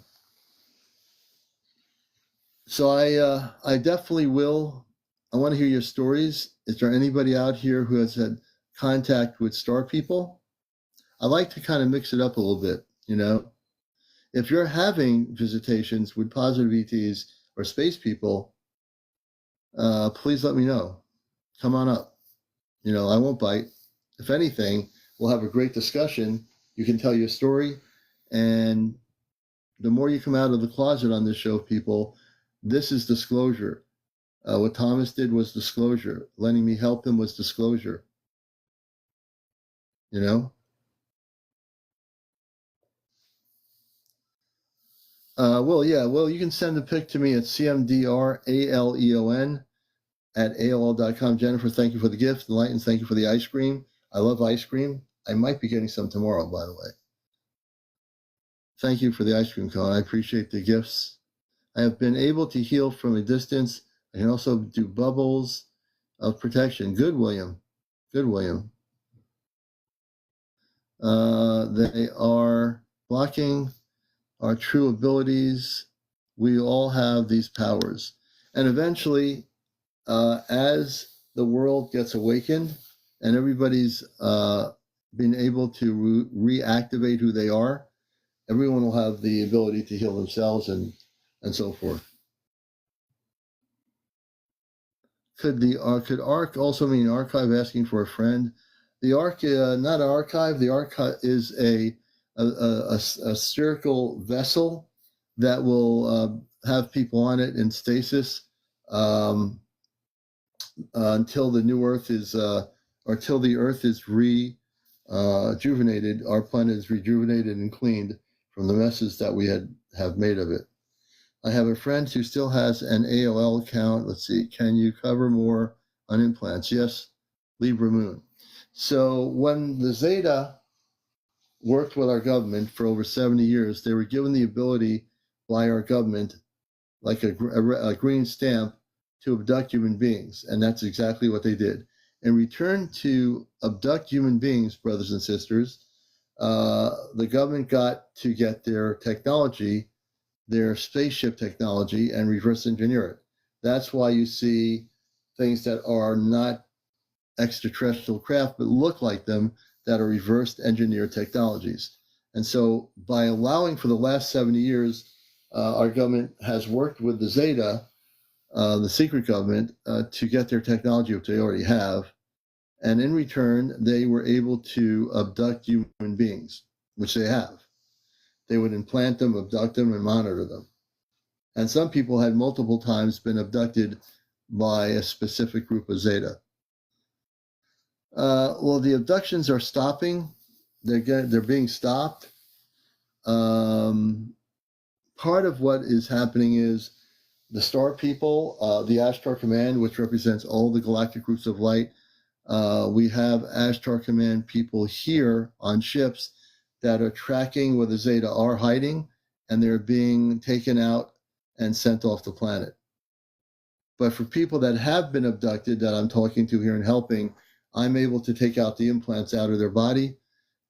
So I definitely will. I want to hear your stories. Is there anybody out here who has had contact with star people? I like to kind of mix it up a little bit, you know. If you're having visitations with positive ETs or space people, please let me know. Come on up. You know, I won't bite. If anything, we'll have a great discussion. You can tell your story. And the more you come out of the closet on this show, people, this is disclosure. What Thomas did was disclosure. Letting me help him was disclosure. You know? Well, you can send a pic to me at CmdrAleon at AOL.com. Jennifer, thank you for the gift. Enlightened, thank you for the ice cream. I love ice cream. I might be getting some tomorrow, by the way. Thank you for the ice cream cone. I appreciate the gifts. I have been able to heal from a distance. I can also do bubbles of protection. Good, William. Good, William. They are blocking our true abilities. We all have these powers. And eventually, as the world gets awakened and everybody's been able to reactivate who they are, everyone will have the ability to heal themselves and so forth. Could ARC also mean archive, asking for a friend? The ARC, not an archive. The archive is a spherical vessel that will have people on it in stasis until the new Earth is, or until the Earth is rejuvenated. Our planet is rejuvenated and cleaned from the messes that we have made of it. I have a friend who still has an AOL account. Let's see. Can you cover more on implants? Yes, Libra Moon. So when the Zeta worked with our government for over 70 years, they were given the ability by our government, like a green stamp, to abduct human beings. And that's exactly what they did. In return to abduct human beings, brothers and sisters, the government got to get their technology, their spaceship technology, and reverse engineer it. That's why you see things that are not extraterrestrial craft but look like them, that are reverse engineered technologies. And so by allowing for the last 70 years, our government has worked with the Zeta, the secret government, to get their technology, which they already have. And in return, they were able to abduct human beings, which they have. They would implant them, abduct them, and monitor them. And some people had multiple times been abducted by a specific group of Zeta. Well, the abductions are stopping. They're being stopped. Part of what is happening is the star people, the Ashtar Command, which represents all the galactic groups of light. We have Ashtar Command people here on ships that are tracking where the Zeta are hiding, and they're being taken out and sent off the planet. But for people that have been abducted, that I'm talking to here and helping, I'm able to take out the implants out of their body,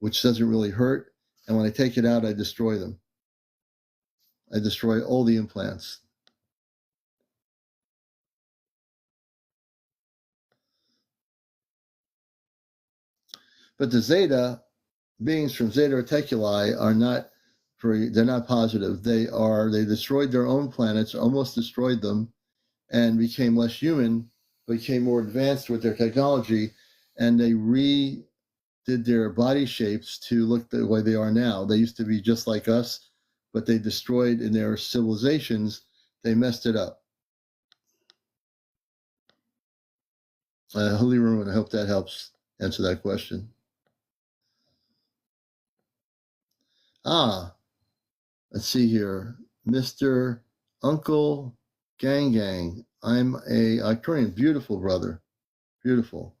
which doesn't really hurt. And when I take it out, I destroy them. I destroy all the implants. But the Zeta beings from Zeta Reticuli are not they're not positive. They destroyed their own planets, almost destroyed them, and became less human, became more advanced with their technology, and they redid their body shapes to look the way they are now. They used to be just like us, but they destroyed in their civilizations, they messed it up. Holy Roman, I hope that helps answer that question. Let's see here. Mr. Uncle Gang Gang. I'm a Icturian. Beautiful, brother. Beautiful.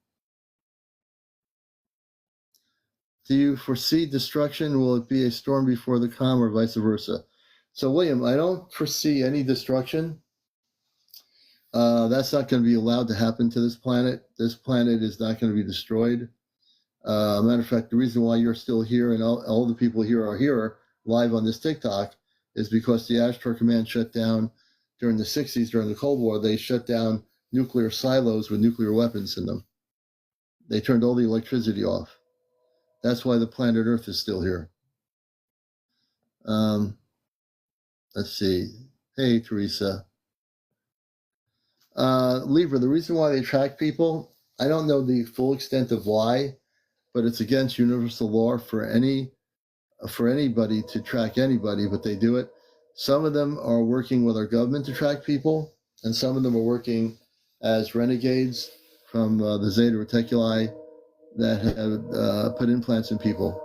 Do you foresee destruction? Will it be a storm before the calm or vice versa? So, William, I don't foresee any destruction. That's not going to be allowed to happen to this planet. This planet is not going to be destroyed. Matter of fact, the reason why you're still here and all the people here are here live on this TikTok is because the Ashtar Command shut down during the 60s, during the Cold War. They shut down nuclear silos with nuclear weapons in them. They turned all the electricity off. That's why the planet Earth is still here. Let's see. Hey, Teresa. Libra, the reason why they track people, I don't know the full extent of why, but it's against universal law for anybody to track anybody, but they do it. Some of them are working with our government to track people, and some of them are working as renegades from the Zeta Reticuli that have put implants in people.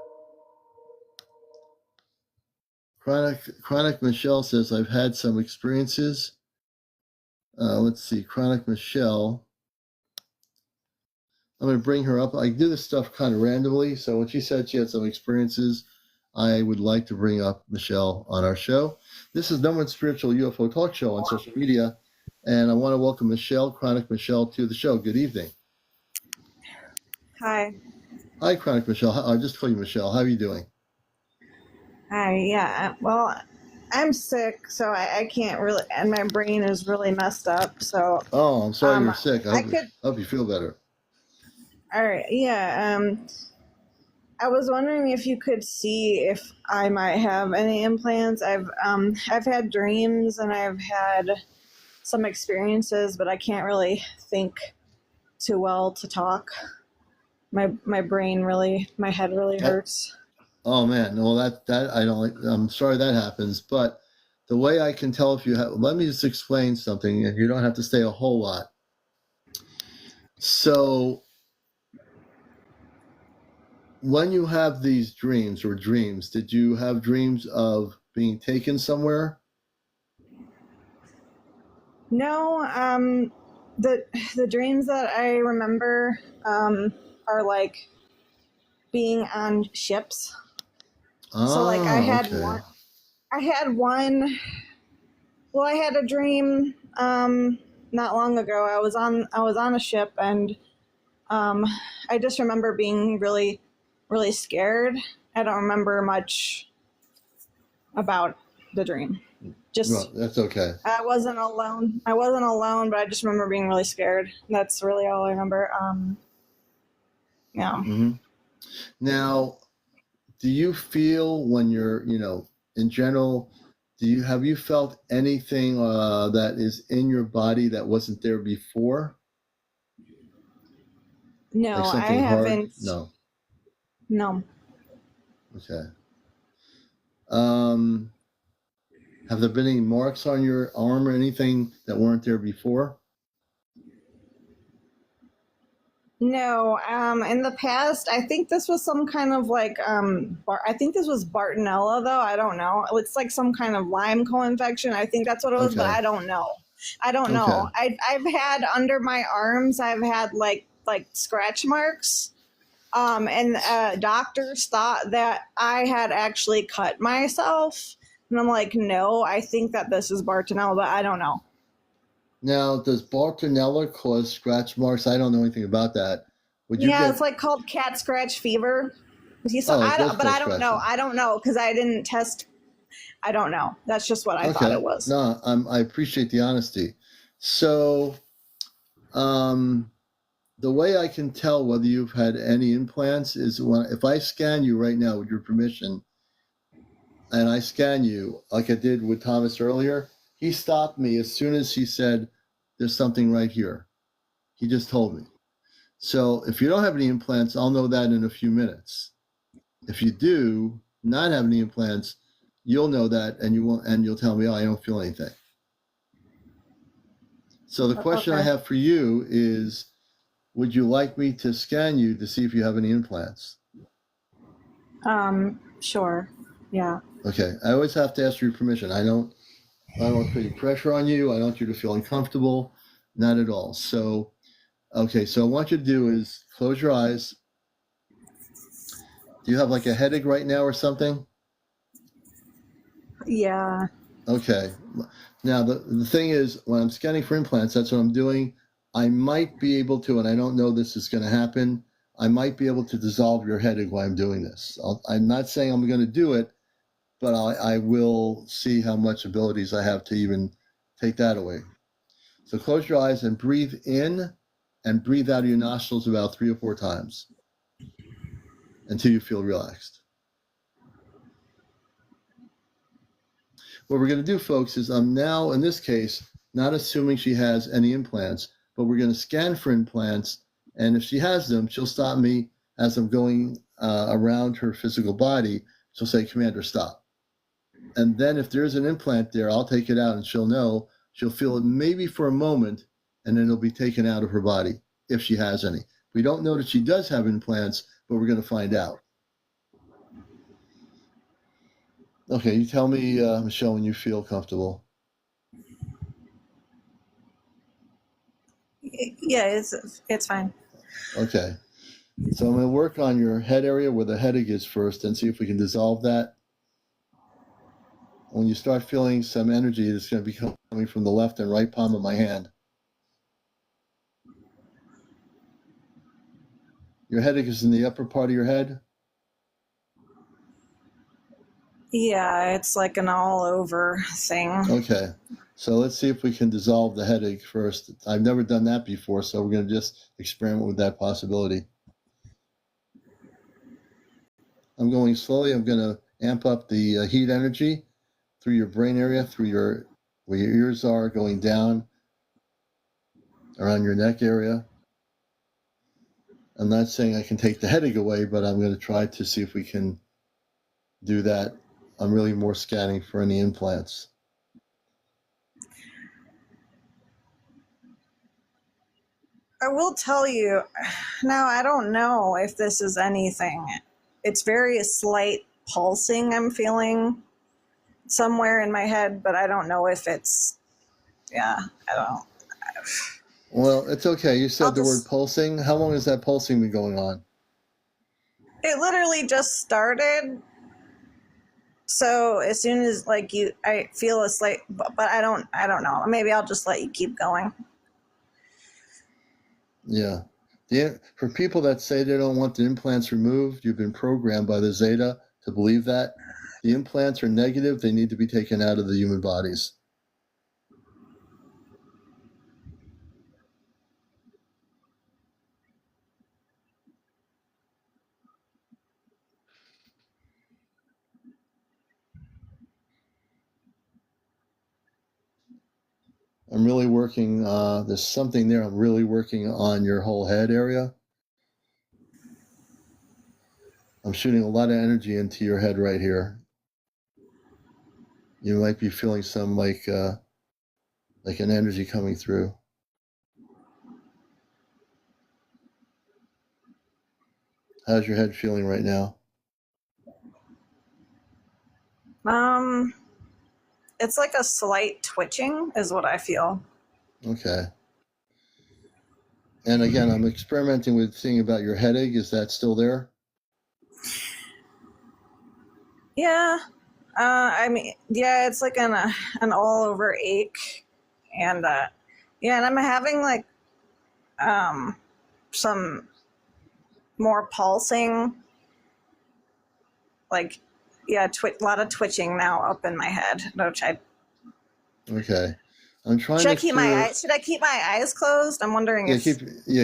Chronic Michelle says, I've had some experiences. Let's see, Chronic Michelle. I'm going to bring her up. I do this stuff kind of randomly, so when she said she had some experiences, I would like to bring up Michelle on our show. This is No One's Spiritual UFO Talk Show on social media, and I want to welcome Michelle, Chronic Michelle, to the show. Good evening. Hi. Hi, Chronic Michelle. I'll just call you Michelle. How are you doing? Hi. Yeah. Well, I'm sick, so I can't really, and my brain is really messed up. So. Oh, I'm sorry you're sick. I hope you feel better. All right. Yeah. I was wondering if you could see if I might have any implants. I've had dreams and I've had some experiences, but I can't really think too well to talk. My brain really, my head really hurts. Oh man, well that I don't like. I'm sorry that happens, but the way I can tell if you have, let me just explain something, and you don't have to say a whole lot. So when you have these dreams, did you have dreams of being taken somewhere? No, the dreams that I remember are like being on ships. So like I had one. Well, I had a dream not long ago. I was on a ship, and I just remember being really, really scared. I don't remember much about the dream. Just no, that's okay. I wasn't alone, but I just remember being really scared. That's really all I remember. Yeah. Mm-hmm. Now, do you feel when you're, in general, have you felt anything that is in your body that wasn't there before? No, like I haven't. Hard? No. Okay. Have there been any marks on your arm or anything that weren't there before? No. In the past, I think this was some kind of like I think this was Bartonella though. I don't know. It's like some kind of Lyme co-infection. I think that's what it was, but I don't know. I've had under my arms. I've had like scratch marks. And doctors thought that I had actually cut myself. And I'm like, no, I think that this is Bartonella, but I don't know. Now, does Bartonella cause scratch marks? I don't know anything about that. It's like called cat scratch fever. I don't know. I don't know because I didn't test. I don't know. That's just what I thought it was. No, I appreciate the honesty. So, the way I can tell whether you've had any implants is if I scan you right now with your permission, and I scan you like I did with Thomas earlier, he stopped me as soon as he said, there's something right here. He just told me. So if you don't have any implants, I'll know that in a few minutes. If you do not have any implants, you'll know that, and you'll tell me, oh, I don't feel anything. So the question I have for you is, would you like me to scan you to see if you have any implants? Sure. Yeah. Okay. I always have to ask your permission. I don't I don't want to put any pressure on you. I don't want you to feel uncomfortable. Not at all. So, okay, so what I want you to do is close your eyes. Do you have like a headache right now or something? Yeah. Okay. Now, the thing is, when I'm scanning for implants, that's what I'm doing. I might be able to, and I don't know this is going to happen, I might be able to dissolve your headache while I'm doing this. I'm not saying I'm going to do it, but I will see how much abilities I have to even take that away. So close your eyes and breathe in and breathe out of your nostrils about 3 or 4 times until you feel relaxed. What we're going to do, folks, is I'm now, in this case, not assuming she has any implants, but we're going to scan for implants. And if she has them, she'll stop me as I'm going around her physical body. She'll say, Commander, stop. And then if there's an implant there, I'll take it out and she'll know. She'll feel it maybe for a moment, and then it'll be taken out of her body if she has any. We don't know that she does have implants, but we're going to find out. Okay, you tell me, Michelle, when you feel comfortable. Yeah, it's fine. Okay. So I'm going to work on your head area where the headache is first and see if we can dissolve that. When you start feeling some energy, it's going to be coming from the left and right palm of my hand. Your headache is in the upper part of your head? Yeah, it's like an all over thing. Okay. So let's see if we can dissolve the headache first. I've never done that before, so we're going to just experiment with that possibility. I'm going slowly. I'm going to amp up the heat energy through your brain area, through where your ears are, going down around your neck area. I'm not saying I can take the headache away, but I'm going to try to see if we can do that. I'm really more scanning for any implants. I will tell you, now I don't know if this is anything. It's very slight pulsing I'm feeling somewhere in my head, but I don't know if it's, I don't. Well, it's okay. You said the word pulsing. How long has that pulsing been going on? It literally just started. So as soon as I feel a slight, but I don't know. Maybe I'll just let you keep going. Yeah. For people that say they don't want the implants removed, you've been programmed by the Zeta to believe that. The implants are negative. They need to be taken out of the human bodies. I'm really working, there's something there. I'm really working on your whole head area. I'm shooting a lot of energy into your head right here. You might be feeling some like an energy coming through. How's your head feeling right now? It's like a slight twitching is what I feel. Okay. And again, I'm experimenting with seeing about your headache. Is that still there? Yeah. I mean, yeah, it's like an all over ache, and and I'm having like some more pulsing, like a lot of twitching now up in my head. Which Okay. I'm trying should to I keep my eyes? Should I keep my eyes closed? I'm wondering if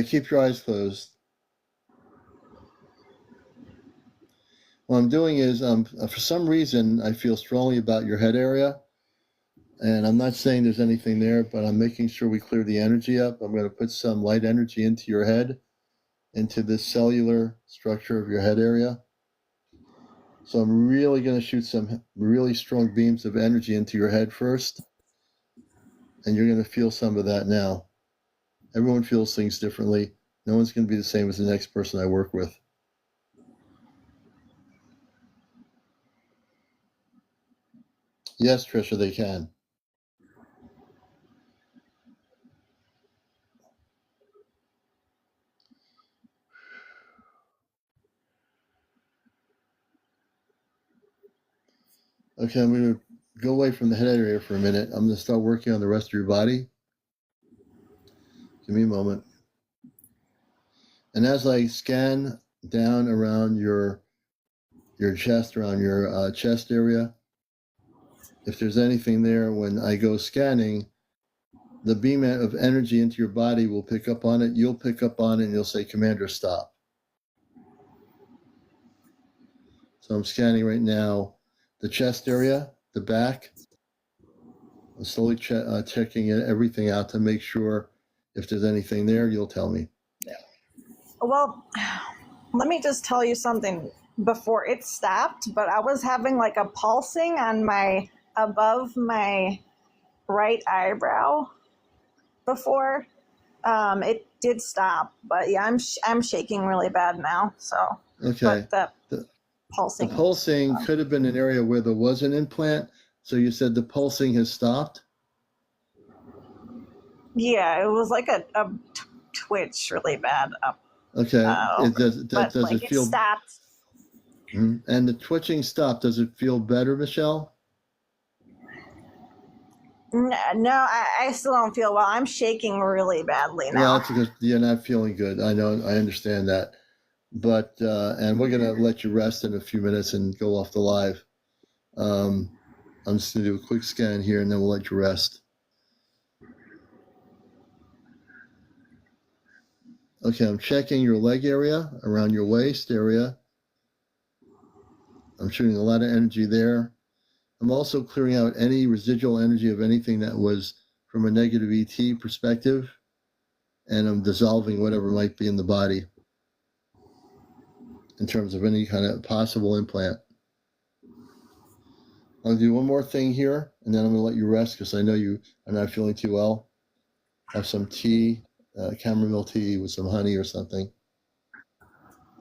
keep your eyes closed. What I'm doing is, for some reason, I feel strongly about your head area. And I'm not saying there's anything there, but I'm making sure we clear the energy up. I'm going to put some light energy into your head, into the cellular structure of your head area. So I'm really going to shoot some really strong beams of energy into your head first. And you're going to feel some of that now. Everyone feels things differently. No one's going to be the same as the next person I work with. Yes, Trisha, they can. Okay, I'm going to go away from the head area for a minute. I'm going to start working on the rest of your body. Give me a moment. And as I scan down around your chest, around your chest area, if there's anything there, when I go scanning, the beam of energy into your body will pick up on it. You'll pick up on it, and you'll say, Commander, stop. So I'm scanning right now the chest area, the back. I'm slowly checking everything out to make sure if there's anything there, you'll tell me. Well, let me just tell you something before it stopped, but I was having like a pulsing on above my right eyebrow before. It did stop, but yeah, I'm shaking really bad now. So Okay. But The pulsing. pulsing could have been an area where there was an implant. So you said the pulsing has stopped? Yeah, it was like a twitch really bad up. Okay. Does like it feel? It stopped. And the twitching stopped. Does it feel better, Michelle? No, I still don't feel well. I'm shaking really badly now. Well, that's because you're not feeling good. I know. I understand that. But and we're gonna let you rest in a few minutes and go off the live. I'm just gonna do a quick scan here, and then we'll let you rest. Okay, I'm checking your leg area, around your waist area. I'm shooting a lot of energy there. I'm also clearing out any residual energy of anything that was from a negative ET perspective, and I'm dissolving whatever might be in the body in terms of any kind of possible implant. I'll do one more thing here, and then I'm going to let you rest because I know you are not feeling too well. Have some tea, chamomile tea with some honey or something.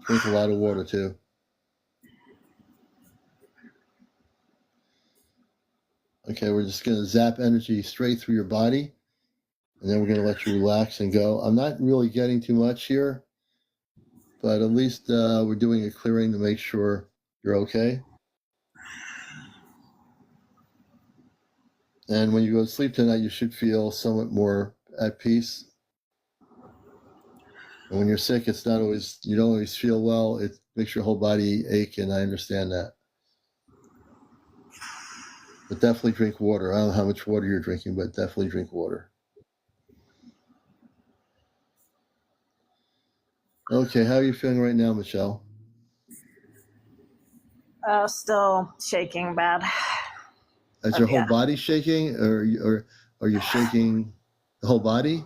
Drink a lot of water too. Okay, we're just going to zap energy straight through your body, and then we're going to let you relax and go. I'm not really getting too much here, but at least we're doing a clearing to make sure you're okay. And when you go to sleep tonight, you should feel somewhat more at peace. And when you're sick, it's not always, you don't always feel well. It makes your whole body ache, and I understand that. But definitely drink water. I don't know how much water you're drinking, but definitely drink water. Okay, how are you feeling right now, Michelle? Still shaking bad. Is your whole body shaking, or are you shaking the whole body?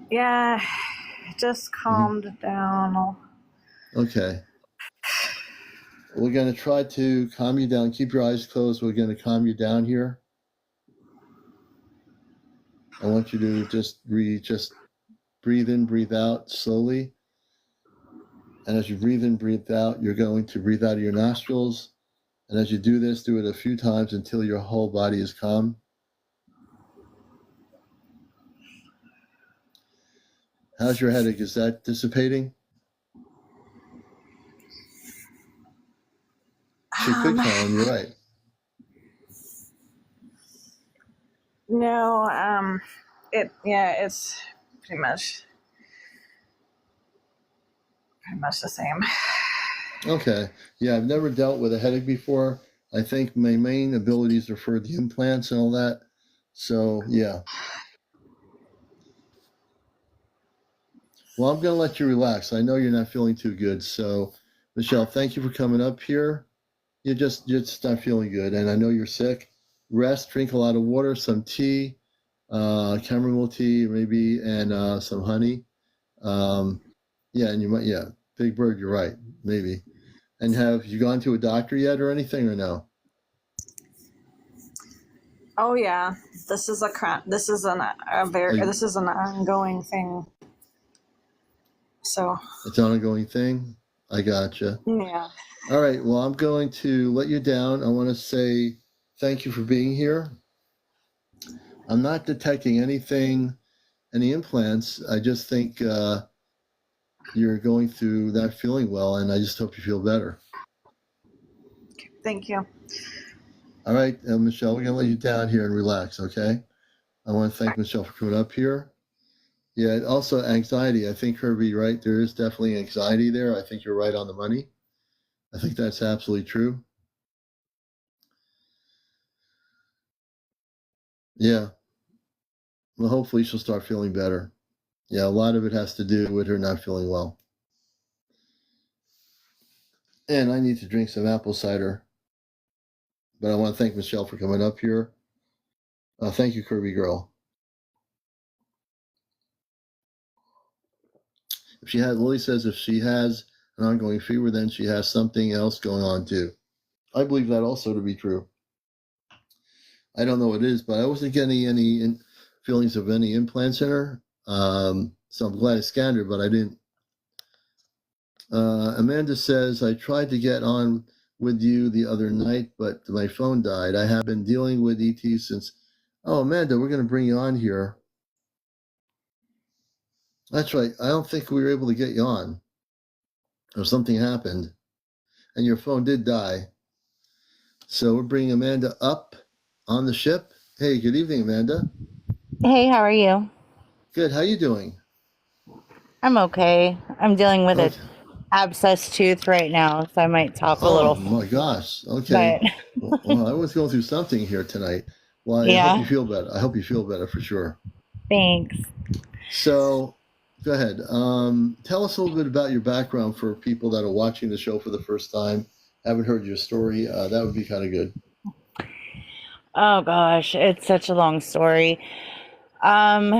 Yeah, it just calmed down. Okay. We're going to try to calm you down. Keep your eyes closed. We're going to calm you down here. I want you to just breathe in, breathe out slowly. And as you breathe in, breathe out, you're going to breathe out of your nostrils. And as you do this, do it a few times until your whole body is calm. How's your headache? Is that dissipating? She could calm, you're right. No, it's pretty much the same. Okay. Yeah, I've never dealt with a headache before. I think my main abilities are for the implants and all that. So, yeah. Well, I'm going to let you relax. I know you're not feeling too good. So, Michelle, thank you for coming up here. You're just not feeling good, and I know you're sick. Rest, drink a lot of water, some tea, chamomile tea maybe, and some honey. Yeah, and you might, Big Bird, you're right, maybe. And have you gone to a doctor yet or anything, or no? Oh yeah, this is an ongoing thing. So it's an ongoing thing. I gotcha. Yeah. All right. Well, I'm going to let you down. I want to say thank you for being here. I'm not detecting anything, any implants. I just think you're going through that feeling well, and I just hope you feel better. Thank you. All right, Michelle, we're going to let you down here and relax, okay? I want to thank Michelle for coming up here. Yeah, also anxiety. I think Herbie, right? There is definitely anxiety there. I think you're right on the money. I think that's absolutely true. Yeah. Well, hopefully she'll start feeling better. Yeah, a lot of it has to do with her not feeling well. And I need to drink some apple cider. But I want to thank Michelle for coming up here. Thank you, Kirby Girl. If she has, Lily says if she has an ongoing fever, then she has something else going on too. I believe that also to be true. I don't know what it is, but I wasn't getting any feelings of any implants in her. So I'm glad I scanned her, but I didn't. Amanda says, I tried to get on with you the other night, but my phone died. I have been dealing with ET since. Oh, Amanda, we're going to bring you on here. That's right. I don't think we were able to get you on, or something happened, and your phone did die. So we're bringing Amanda up on the ship. Hey, good evening, Amanda. Hey, how are you? Good. How you doing? I'm okay. I'm dealing with Okay. a abscess tooth right now, so I might talk a Oh little. my gosh. Okay. But Well, I was going through something here tonight. Well, I hope yeah, you feel better. I hope you feel better for sure. thanks. So, go ahead. Tell us a little bit about your background for people that are watching the show for the first time, haven't heard your story. That would be kind of good. Oh gosh, it's such a long story. Um,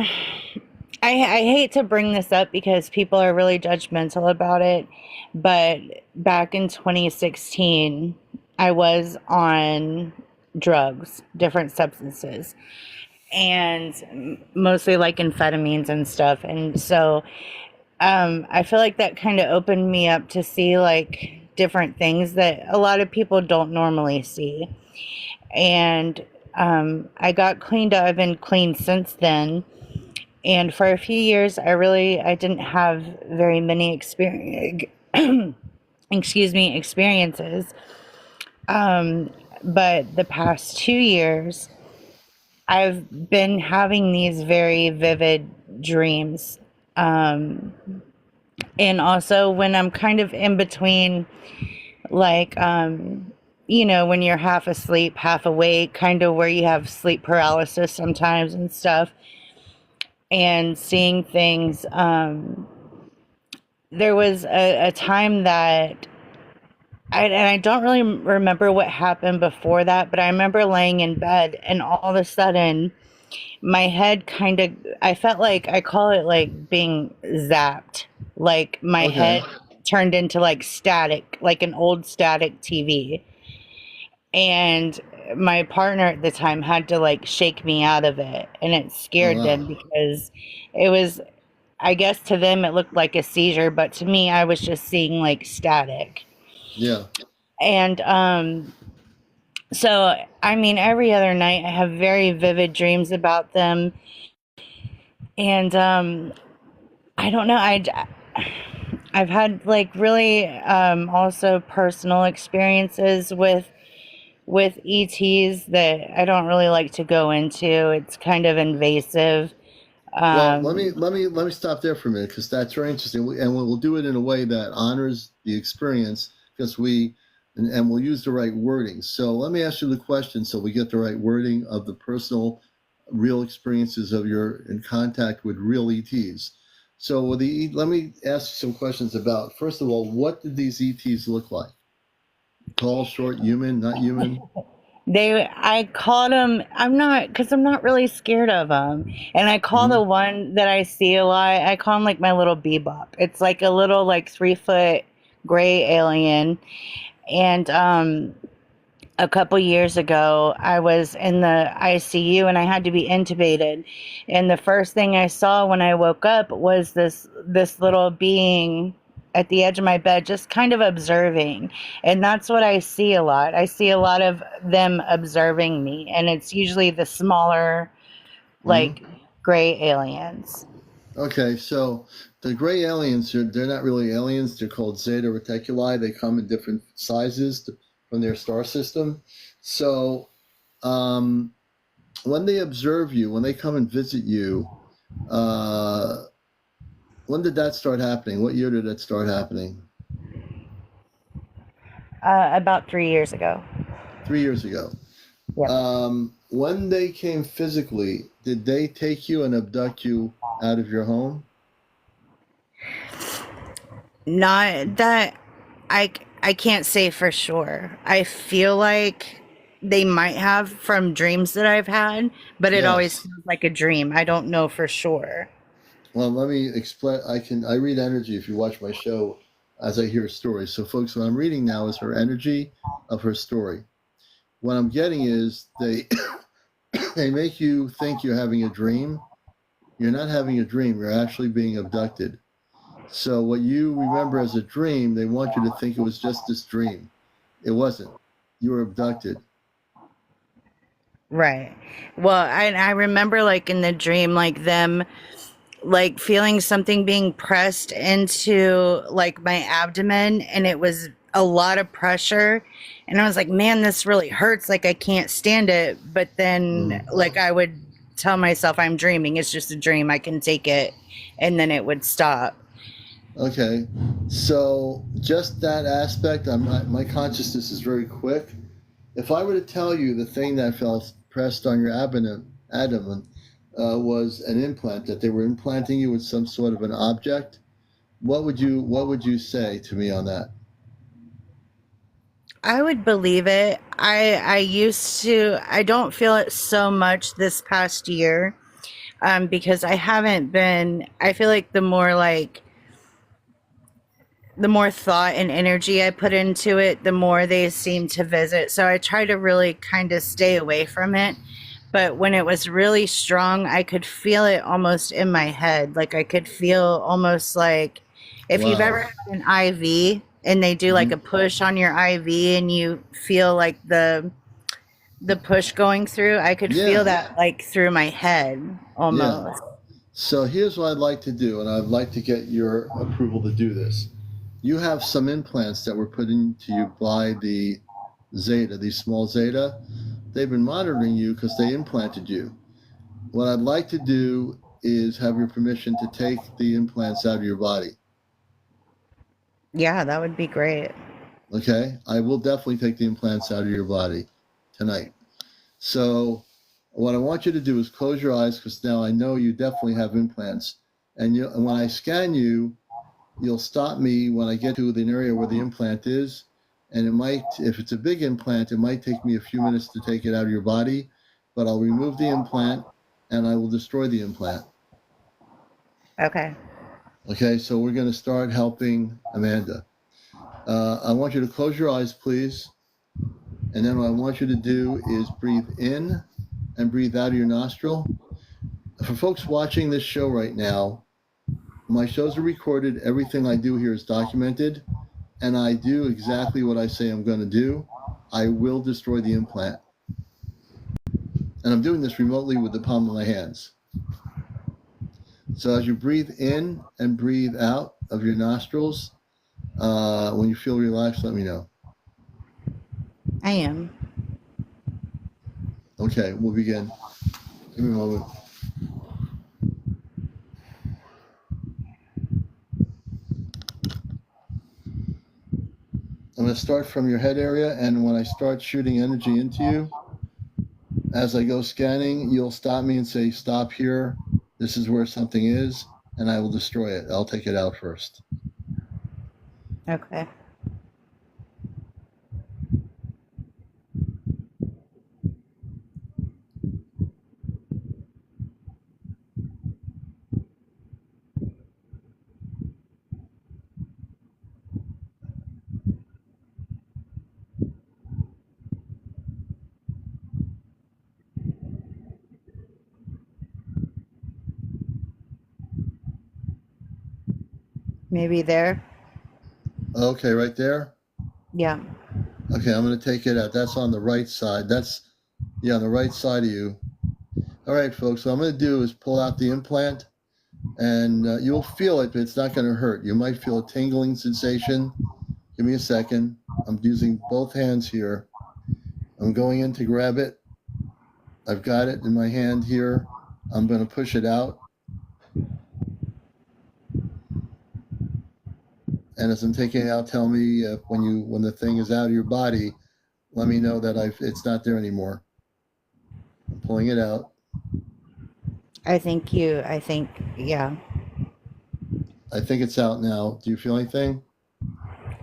I hate to bring this up because people are really judgmental about it, but back in 2016, I was on drugs, different substances, and mostly like amphetamines and stuff. And so I feel like that kind of opened me up to see like different things that a lot of people don't normally see. And I got cleaned up. I've been clean since then. And for a few years, I didn't have very many experiences. But the past 2 years, I've been having these very vivid dreams. Um, and also when I'm kind of in between, like, when you're half asleep, half awake, kind of where you have sleep paralysis sometimes and stuff, and seeing things. There was a time that and I don't really remember what happened before that, but I remember laying in bed and all of a sudden my head kind of, I felt like, I call it like being zapped. Like my Okay. head turned into like static, like an old static TV. And my partner at the time had to like shake me out of it. And it Oh, scared them wow. because it was, I guess to them it looked like a seizure, but to me, I was just seeing like static. Yeah. And so, I mean, every other night I have very vivid dreams about them. And I don't know. I've had like really also personal experiences with ETs that I don't really like to go into. It's kind of invasive. Well, Um, let me stop there for a minute because that's very interesting, and we'll do it in a way that honors the experience because and we'll use the right wording. So let me ask you the question so we get the right wording of the personal, real experiences of your in contact with real ETs. So let me ask you some questions about first of all, what did these ETs look like? Tall, short, human, not human? I called them, because I'm not really scared of them. And I call Mm-hmm. the one that I see a lot, I call him like my little bebop. It's like a little like 3 foot gray alien. And a couple years ago, I was in the ICU and I had to be intubated. And the first thing I saw when I woke up was this little being at the edge of my bed, just kind of observing. And that's what I see a lot. I see a lot of them observing me, and it's usually the smaller, Mm-hmm. like gray aliens. Okay, so the gray aliens, they're not really aliens. They're called Zeta Reticuli. They come in different sizes from their star system. So when they observe you, when they come and visit you, when did that start happening? What year did that start happening? About 3 years ago. 3 years ago. Yep. When they came physically, did they take you and abduct you out of your home? Not that I can't say for sure. I feel like they might have from dreams that I've had, but it always Yes. feels like a dream. I don't know for sure. Well, let me explain. I read energy if you watch my show as I hear stories. So, folks, what I'm reading now is her energy of her story. What I'm getting is they they make you think you're having a dream. You're not having a dream. You're actually being abducted. So what you remember as a dream, they want you to think it was just this dream. It wasn't. You were abducted. Right. Well, I remember like in the dream, like them like feeling something being pressed into like my abdomen, and it was a lot of pressure, and I was like, man, this really hurts, like I can't stand it. But then like I would tell myself I'm dreaming, it's just a dream, I can take it, and then it would stop. Okay. So just that aspect, my consciousness is very quick. If I were to tell you the thing that felt pressed on your abdomen was an implant, that they were implanting you with some sort of an object, what would you say to me on that? I would believe it. I don't feel it so much this past year, because I haven't been. I feel like the more thought and energy I put into it, the more they seem to visit. So I try to really kind of stay away from it. But when it was really strong, I could feel it almost in my head. Like I could feel almost like if you've ever Wow. had an IV and they do like a push on your IV and you feel like the push going through, I could feel Yeah. that like through my head Yeah. almost. So here's what I'd like to do, and I'd like to get your approval to do this. You have some implants that were put into you by the Zeta, these small Zeta. They've been monitoring you because they implanted you. What I'd like to do is have your permission to take the implants out of your body. Yeah, that would be great. Okay? I will definitely take the implants out of your body tonight. So what I want you to do is close your eyes, because now I know you definitely have implants. And when I scan you, you'll stop me when I get to the area where the implant is. And it might, if it's a big implant, it might take me a few minutes to take it out of your body, but I'll remove the implant and I will destroy the implant. Okay. Okay, so we're going to start helping Amanda. I want you to close your eyes, please. And then what I want you to do is breathe in and breathe out of your nostril. For folks watching this show right now, my shows are recorded. Everything I do here is documented. And I do exactly what I say I'm going to do. I will destroy the implant. And I'm doing this remotely with the palm of my hands. So as you breathe in and breathe out of your nostrils, when you feel relaxed, let me know. I am. Okay, we'll begin. Give me a moment. I'm going to start from your head area, and when I start shooting energy into you, as I go scanning, you'll stop me and say, stop here. This is where something is, and I will destroy it. I'll take it out first. Okay. Maybe there. Okay, right there? Yeah. Okay, I'm going to take it out. That's on the right side. That's, yeah, on the right side of you. All right, folks, what I'm going to do is pull out the implant, and you'll feel it, but it's not going to hurt. You might feel a tingling sensation. Give me a second. I'm using both hands here. I'm going in to grab it. I've got it in my hand here. I'm going to push it out. And as I'm taking it out, tell me when the thing is out of your body, let me know that it's not there anymore. I'm pulling it out. Yeah. I think it's out now. Do you feel anything?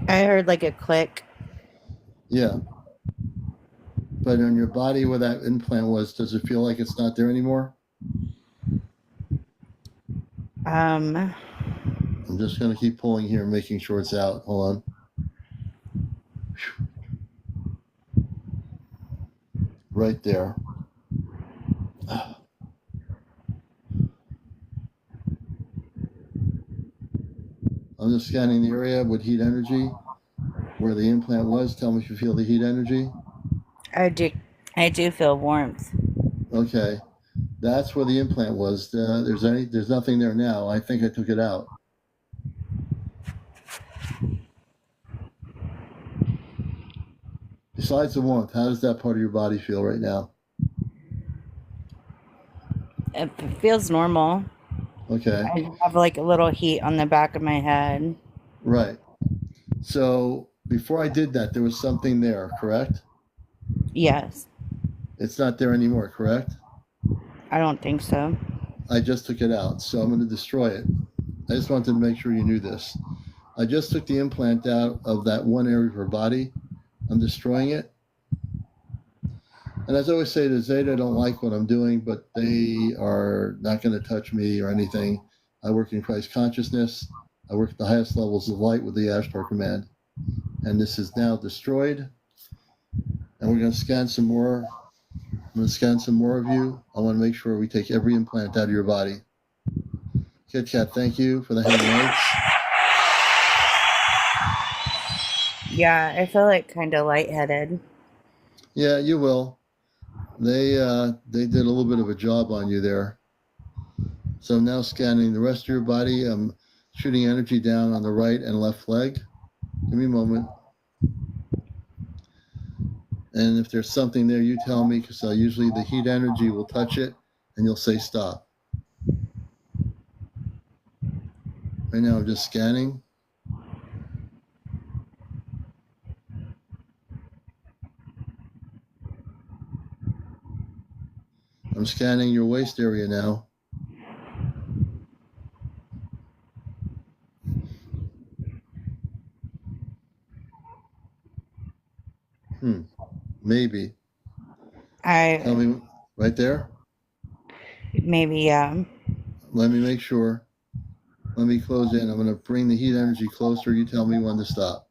I heard like a click. Yeah. But on your body where that implant was, does it feel like it's not there anymore? I'm just going to keep pulling here, making sure it's out. Hold on. Right there. I'm just scanning the area with heat energy where the implant was. Tell me if you feel the heat energy. I do feel warmth. Okay. That's where the implant was. There's nothing there now. I think I took it out. Besides the warmth, how does that part of your body feel right now? It feels normal. Okay. I have like a little heat on the back of my head. Right. So before I did that, there was something there, correct? Yes. It's not there anymore, correct? I don't think so. I just took it out, so I'm going to destroy it. I just wanted to make sure you knew this. I just took the implant out of that one area of her body. I'm destroying it. And as I always say, the Zeta don't like what I'm doing, but they are not going to touch me or anything. I work in Christ consciousness. I work at the highest levels of light with the Ashtar command. And this is now destroyed. And we're going to scan some more. I'm going to scan some more of you. I want to make sure we take every implant out of your body. Kit Kat, thank you for the handlights. Yeah, I feel like kind of lightheaded. Yeah, you will. They did a little bit of a job on you there. So I'm now scanning the rest of your body. I'm shooting energy down on the right and left leg. Give me a moment. And if there's something there, you tell me, because usually the heat energy will touch it and you'll say stop. Right now I'm just scanning. I'm scanning your waist area now. Maybe. Tell me, right there? Maybe, yeah. Let me make sure. Let me close in. I'm going to bring the heat energy closer. You tell me when to stop.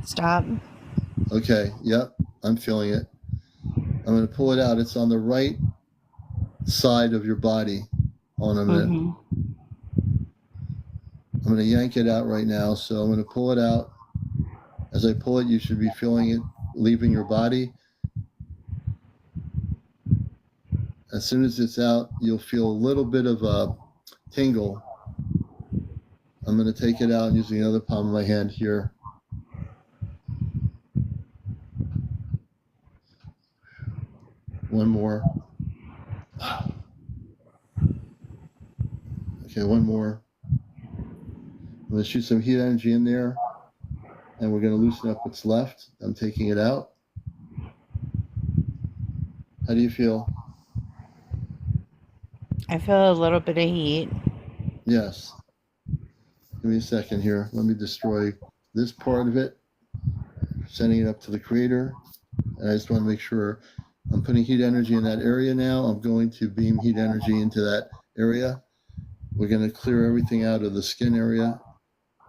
Stop. Okay, yep, I'm feeling it. I'm going to pull it out. It's on the right side of your body. Hold on a minute. Mm-hmm. I'm going to yank it out right now. So I'm going to pull it out. As I pull it, you should be feeling it leaving your body. As soon as it's out, you'll feel a little bit of a tingle. I'm going to take it out using the other palm of my hand here. One more. Okay, one more. I'm going to shoot some heat energy in there, and we're going to loosen up what's left. I'm taking it out. How do you feel? I feel a little bit of heat. Yes. Give me a second here. Let me destroy this part of it, sending it up to the creator. And I just want to make sure I'm putting heat energy in that area now. I'm going to beam heat energy into that area. We're going to clear everything out of the skin area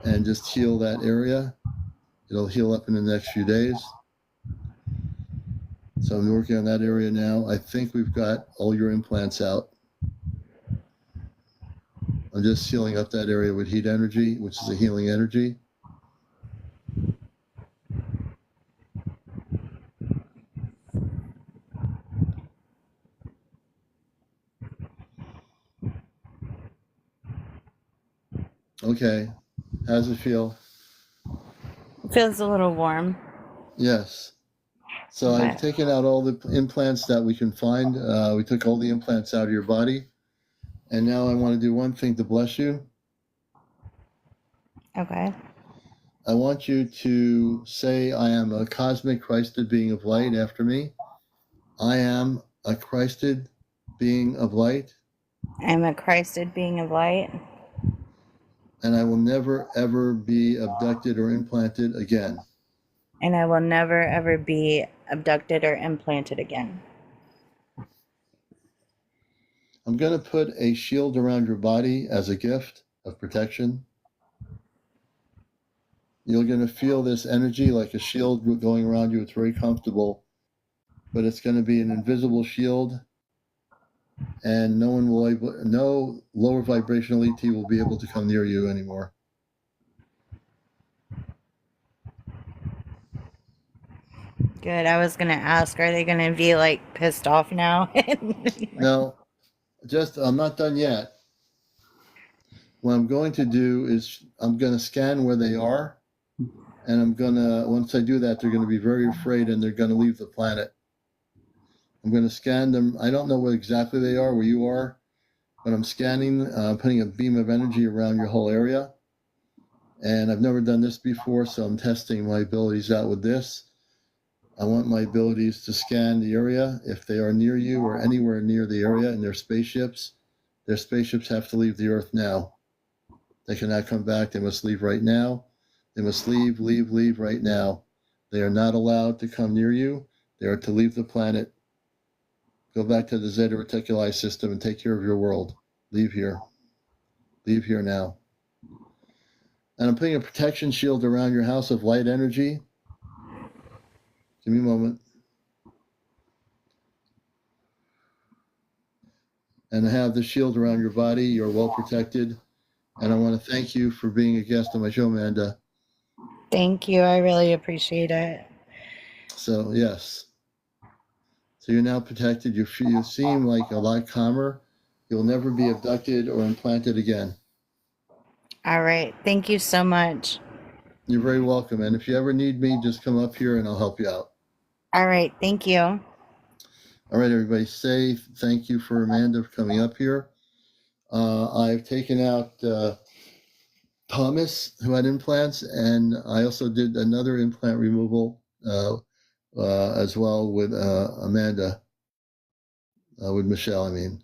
and just heal that area. It'll heal up in the next few days. So I'm working on that area now. I think we've got all your implants out. I'm just sealing up that area with heat energy, which is a healing energy. Okay. How does it feel? It feels a little warm. Yes. So I've But taken out all the implants that we can find. We took all the implants out of your body. And now I want to do one thing to bless you. okay. I want you to say, I am a cosmic Christed being of light after me. I am a Christed being of light. I'm a Christed being of light. And I will never, ever be abducted or implanted again. And I will never, ever be abducted or implanted again. I'm going to put a shield around your body as a gift of protection. You're going to feel this energy like a shield going around you. It's very comfortable, but it's going to be an invisible shield, and no lower vibrational ET will be able to come near you anymore. Good. I was gonna ask, are they gonna be like pissed off now? No, I'm not done yet. What I'm going to do is I'm going to scan where they are, and once I do that, they're going to be very afraid and they're going to leave the planet. I'm going to scan them. I don't know where exactly they are, where you are, but I'm scanning, putting a beam of energy around your whole area. And I've never done this before, so I'm testing my abilities out with this. I want my abilities to scan the area. If they are near you or anywhere near the area in their spaceships have to leave the Earth now. They cannot come back. They must leave right now. They must leave right now. They are not allowed to come near you. They are to leave the planet. Go back to the Zeta Reticuli system and take care of your world. Leave here. Leave here now. And I'm putting a protection shield around your house of light energy. Give me a moment. And I have the shield around your body. You're well protected. And I want to thank you for being a guest on my show, Amanda. Thank you. I really appreciate it. So, yes. So you're now protected. You seem like a lot calmer. You'll never be abducted or implanted again. All right. Thank you so much. You're very welcome. And if you ever need me, just come up here and I'll help you out. All right. Thank you. All right, everybody. Say thank you for Amanda for coming up here. I've taken out Thomas, who had implants, and I also did another implant removal as well with Amanda, with Michelle, I mean.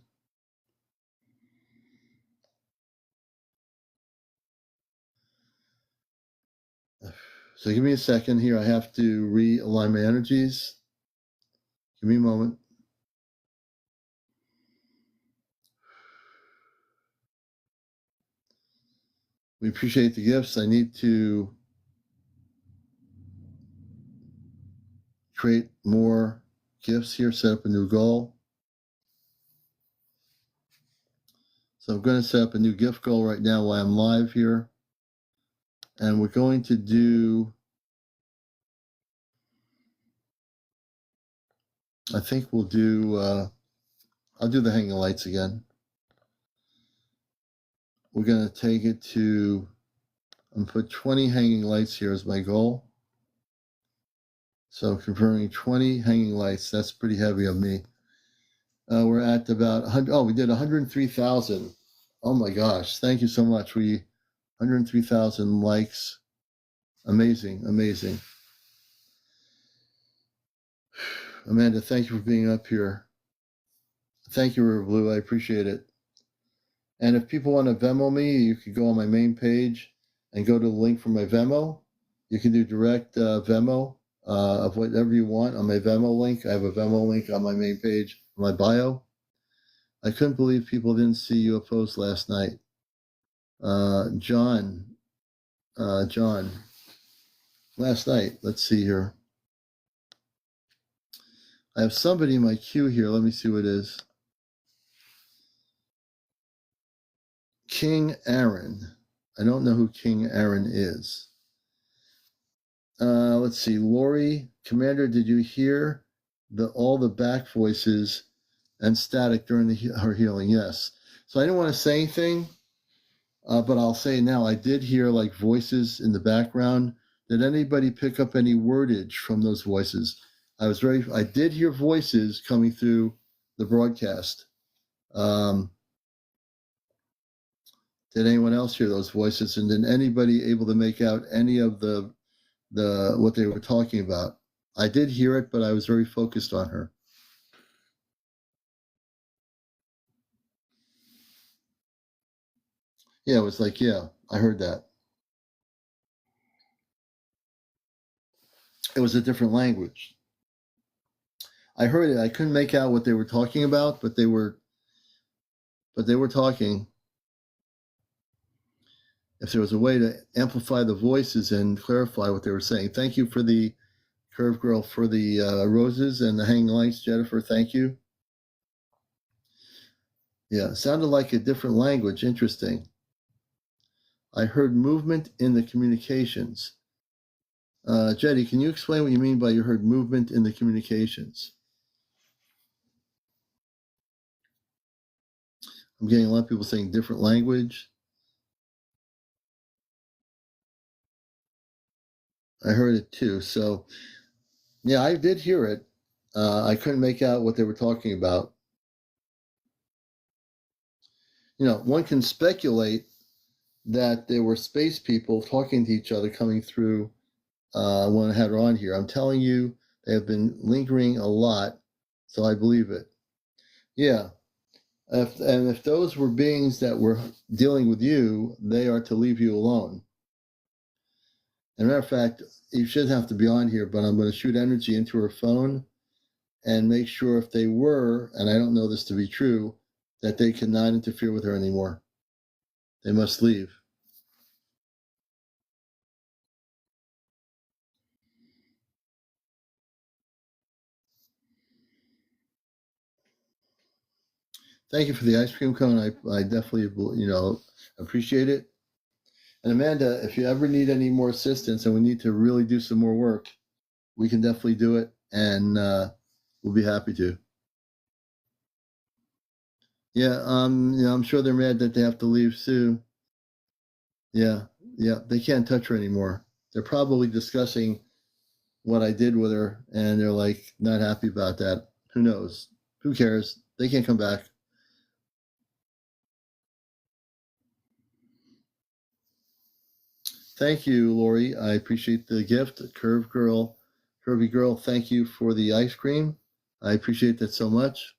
So give me a second here. I have to realign my energies. Give me a moment. We appreciate the gifts. I need to create more gifts here, set up a new goal. So I'm going to set up a new gift goal right now while I'm live here. And we're going to do, I think we'll do, I'll do the hanging lights again. We're going to take it to, I'm going to put 20 hanging lights here as my goal. So confirming 20 hanging lights, that's pretty heavy on me. We're at about 100, we did 103,000. Oh my gosh, thank you so much. 103,000 likes. Amazing, amazing. Amanda, thank you for being up here. Thank you, River Blue. I appreciate it. And if people want to Venmo me, you can go on my main page and go to the link for my Venmo. You can do direct Venmo of whatever you want on my Venmo link. I have a Venmo link on my main page, my bio. I couldn't believe people didn't see UFOs last night. John, last night, let's see here. I have somebody in my queue here. Let me see who it is. King Aaron. I don't know who King Aaron is. Let's see. Lori, Commander, did you hear all the back voices and static during her healing? Yes. So I didn't want to say anything But I'll say now, I did hear like voices in the background. Did anybody pick up any wordage from those voices? I did hear voices coming through the broadcast. Did anyone else hear those voices? And did anybody able to make out any of the what they were talking about? I did hear it, but I was very focused on her. Yeah, it was like, yeah, I heard that. It was a different language. I heard it. I couldn't make out what they were talking about, but they were talking. If there was a way to amplify the voices and clarify what they were saying. Thank you for the Curve Girl for the roses and the hanging lights, Jennifer. Thank you. Yeah, it sounded like a different language. Interesting. I heard movement in the communications. Jetty, can you explain what you mean by you heard movement in the communications? I'm getting a lot of people saying different language. I heard it too. So, yeah, I did hear it. I couldn't make out what they were talking about. One can speculate that there were space people talking to each other coming through when I had her on here. I'm telling you, they have been lingering a lot, so I believe it. Yeah. If those were beings that were dealing with you, they are to leave you alone. As a matter of fact, you should have to be on here, but I'm going to shoot energy into her phone and make sure if they were, and I don't know this to be true, that they cannot interfere with her anymore. They must leave. Thank you for the ice cream cone. I definitely, appreciate it. And Amanda, if you ever need any more assistance and we need to really do some more work, we can definitely do it, and we'll be happy to. Yeah, I'm sure they're mad that they have to leave soon. Yeah, they can't touch her anymore. They're probably discussing what I did with her, and they're like not happy about that. Who knows? Who cares? They can't come back. Thank you, Lori. I appreciate the gift. Curvy girl, thank you for the ice cream. I appreciate that so much.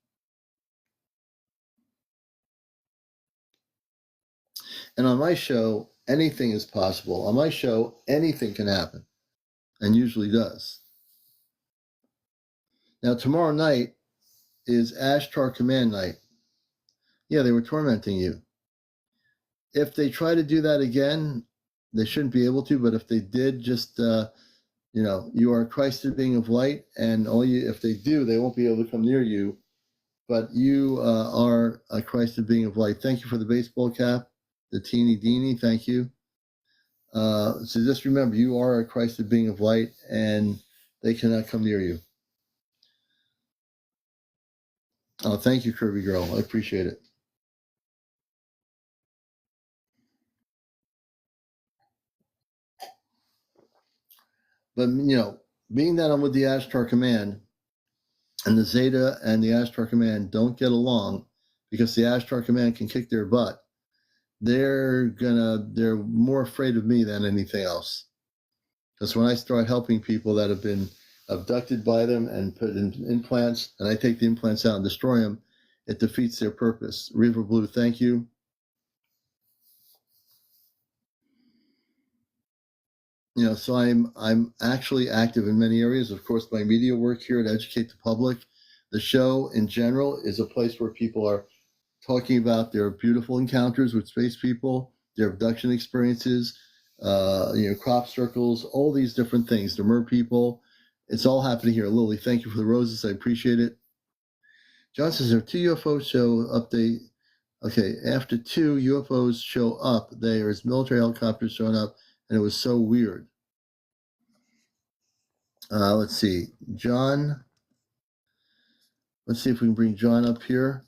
And on my show, anything is possible. On my show, anything can happen, and usually does. Now, tomorrow night is Ashtar Command Night. Yeah, they were tormenting you. If they try to do that again, they shouldn't be able to, but if they did, just, you are a Christed being of light, and if they do, they won't be able to come near you, but you are a Christed being of light. Thank you for the baseball cap, the teeny deeny, thank you. So just remember, you are a Christed being of light, and they cannot come near you. Oh, thank you, Kirby Girl. I appreciate it. But, being that I'm with the Ashtar Command, and the Zeta and the Ashtar Command don't get along because the Ashtar Command can kick their butt, they're more afraid of me than anything else. Because when I start helping people that have been abducted by them and put in implants, and I take the implants out and destroy them, it defeats their purpose. River Blue, thank you. So I'm actually active in many areas. Of course, my media work here to educate the public. The show in general is a place where people are talking about their beautiful encounters with space people, their abduction experiences, crop circles, all these different things. The mer people, it's all happening here. Lily, thank you for the roses. I appreciate it. John says there are 2 UFO show update. Okay, after 2 UFOs show up, there's military helicopters showing up, and it was so weird. Let's see, John. Let's see if we can bring John up here.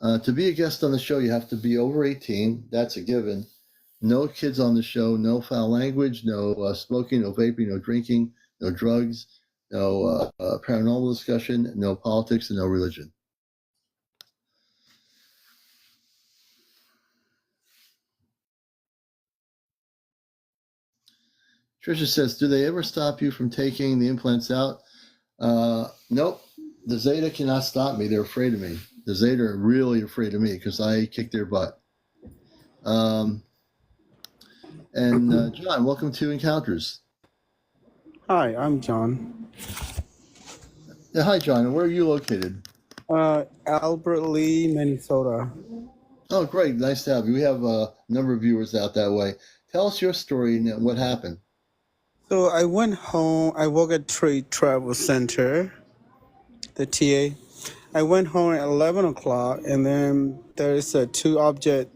To be a guest on the show, you have to be over 18. That's a given. No kids on the show, no foul language, no smoking, no vaping, no drinking, no drugs, no paranormal discussion, no politics, and no religion. Tricia says, do they ever stop you from taking the implants out? Nope. The Zeta cannot stop me. They're afraid of me. The Zeta are really afraid of me because I kick their butt. John, welcome to Encounters. Hi, I'm John. Yeah, hi, John. And where are you located? Albert Lee, Minnesota. Oh, great. Nice to have you. We have a number of viewers out that way. Tell us your story and what happened. So I went home. I work at Trade Travel Center, the TA. I went home at 11 o'clock, and then there is a two object.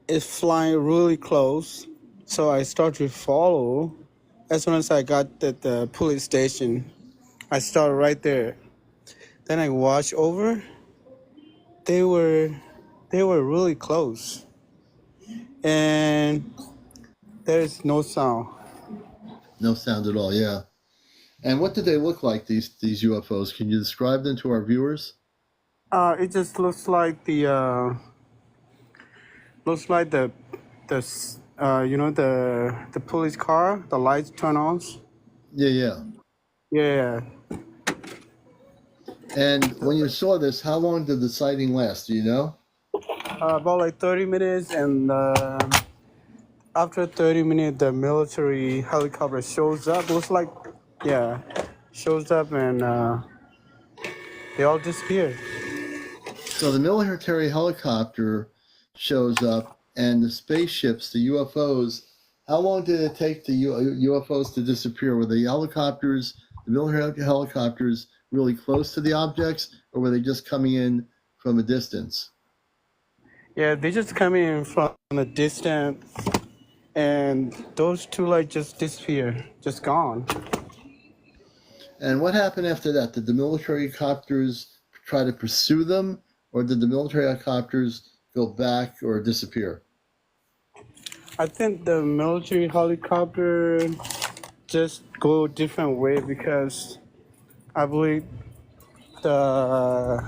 It's flying really close. So I start to follow. As soon as I got at the police station, I started right there. Then I watched over. They were really close. And there's no sound. No sound at all, yeah. And what did they look like, these UFOs? Can you describe them to our viewers? It just looks like the police car. The lights turn on. Yeah. Yeah. And when you saw this, how long did the sighting last? Do you know? About like 30 minutes, and after 30 minutes, the military helicopter shows up. Looks like, shows up, and they all disappear. So the military helicopter shows up, and the spaceships, the UFOs, how long did it take the UFOs to disappear? Were the military helicopters really close to the objects, or were they just coming in from a distance? Yeah, they just come in from a distance, and those two lights just disappear, just gone. And what happened after that? Did the military helicopters try to pursue them, or did the military helicopters go back or disappear? I think the military helicopter just go a different way because I believe the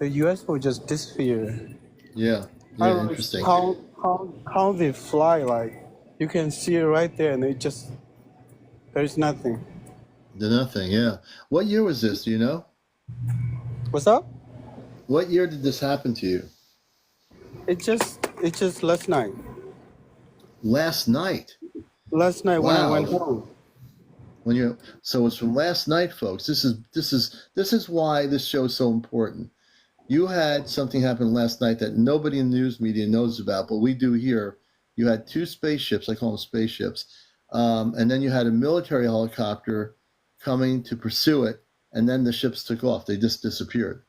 UFO just disappear. Yeah, I don't know interesting. how they fly, like you can see it right there, and there's nothing. Nothing, yeah. What year was this? Do you know? What's up? What year did this happen to you? It's just last night. Last night. Last night when I went home. So it's from last night, folks. This is why this show is so important. You had something happen last night that nobody in the news media knows about, but we do here. You had two spaceships, I call them spaceships, and then you had a military helicopter coming to pursue it, and then the ships took off. They just disappeared.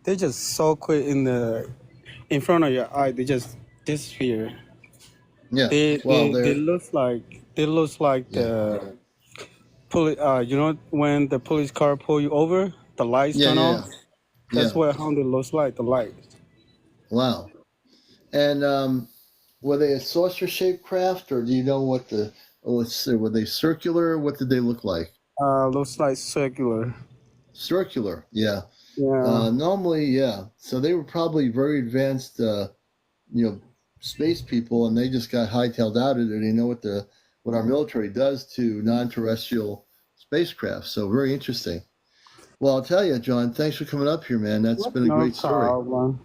They just so quick in front of your eye. They just disappear. Yeah. They look like the police. When the police car pull you over, the lights turn off. That's how they look like, the lights. Wow. And were they a saucer-shaped craft, or do you know what were they circular? What did they look like? Looks like circular. Circular, yeah. Yeah. Normally, yeah. So they were probably very advanced, space people, and they just got hightailed out of there. They know what our military does to non-terrestrial spacecraft. So very interesting. Well, I'll tell you, John, thanks for coming up here, man. That's been a great story. Problem.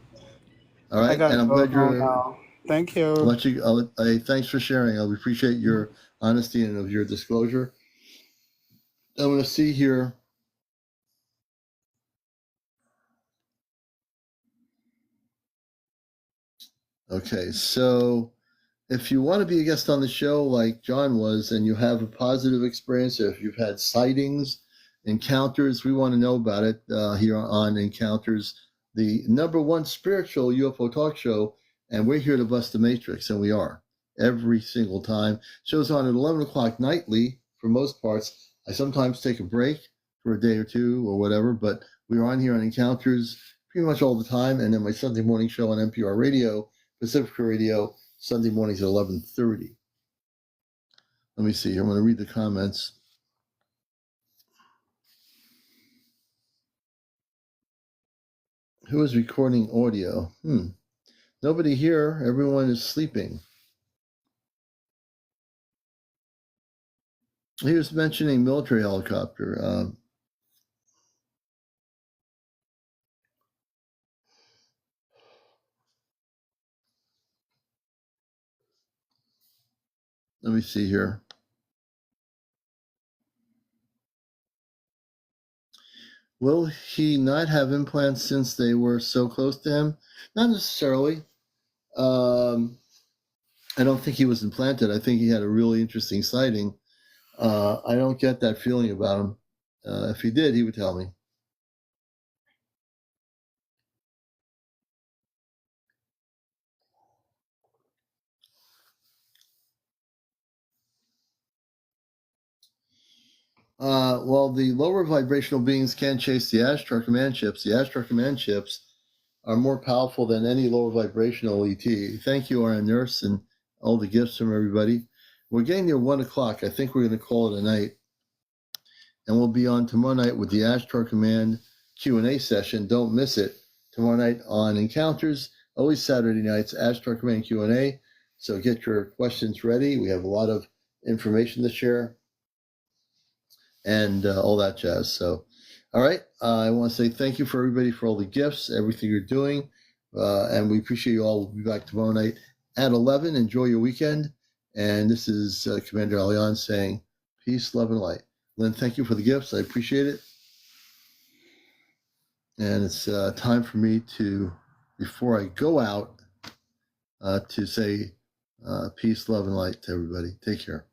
All right, and I'm glad you're. Now. Thank you. Thanks for sharing. I appreciate your honesty and of your disclosure. I'm going to see here. Okay, so if you want to be a guest on the show like John was, and you have a positive experience, or if you've had sightings, encounters, we want to know about it here on Encounters, the #1 spiritual UFO talk show, and we're here to bust the matrix, and we are every single time. Show's on at 11 o'clock nightly for most parts. I sometimes take a break for a day or two or whatever, but we're on here on Encounters pretty much all the time, and then my Sunday morning show on NPR Radio, Pacifica Radio, Sunday mornings at 11:30. Let me see here. I'm going to read the comments. Who is recording audio? Nobody here. Everyone is sleeping. He was mentioning military helicopter. Let me see here. Will he not have implants since they were so close to him? Not necessarily. I don't think he was implanted. I think he had a really interesting sighting. I don't get that feeling about him. If he did, he would tell me. Well, the lower vibrational beings can chase the Ashtar command chips. The Ashtar command chips are more powerful than any lower vibrational ET. Thank you, RN Nurse, and all the gifts from everybody. We're getting near 1 o'clock. I think we're going to call it a night. And we'll be on tomorrow night with the Ashtar Command Q&A session. Don't miss it. Tomorrow night on Encounters, always Saturday nights, Ashtar Command Q&A. So get your questions ready. We have a lot of information to share and all that jazz. So, all right. I want to say thank you for everybody for all the gifts, everything you're doing. And we appreciate you all. We'll be back tomorrow night at 11. Enjoy your weekend. And this is CmdrAleon saying peace, love, and light. Lynn, thank you for the gifts. I appreciate it. And it's time for me to, before I go out, to say peace, love, and light to everybody. Take care.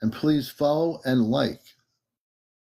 And please follow and like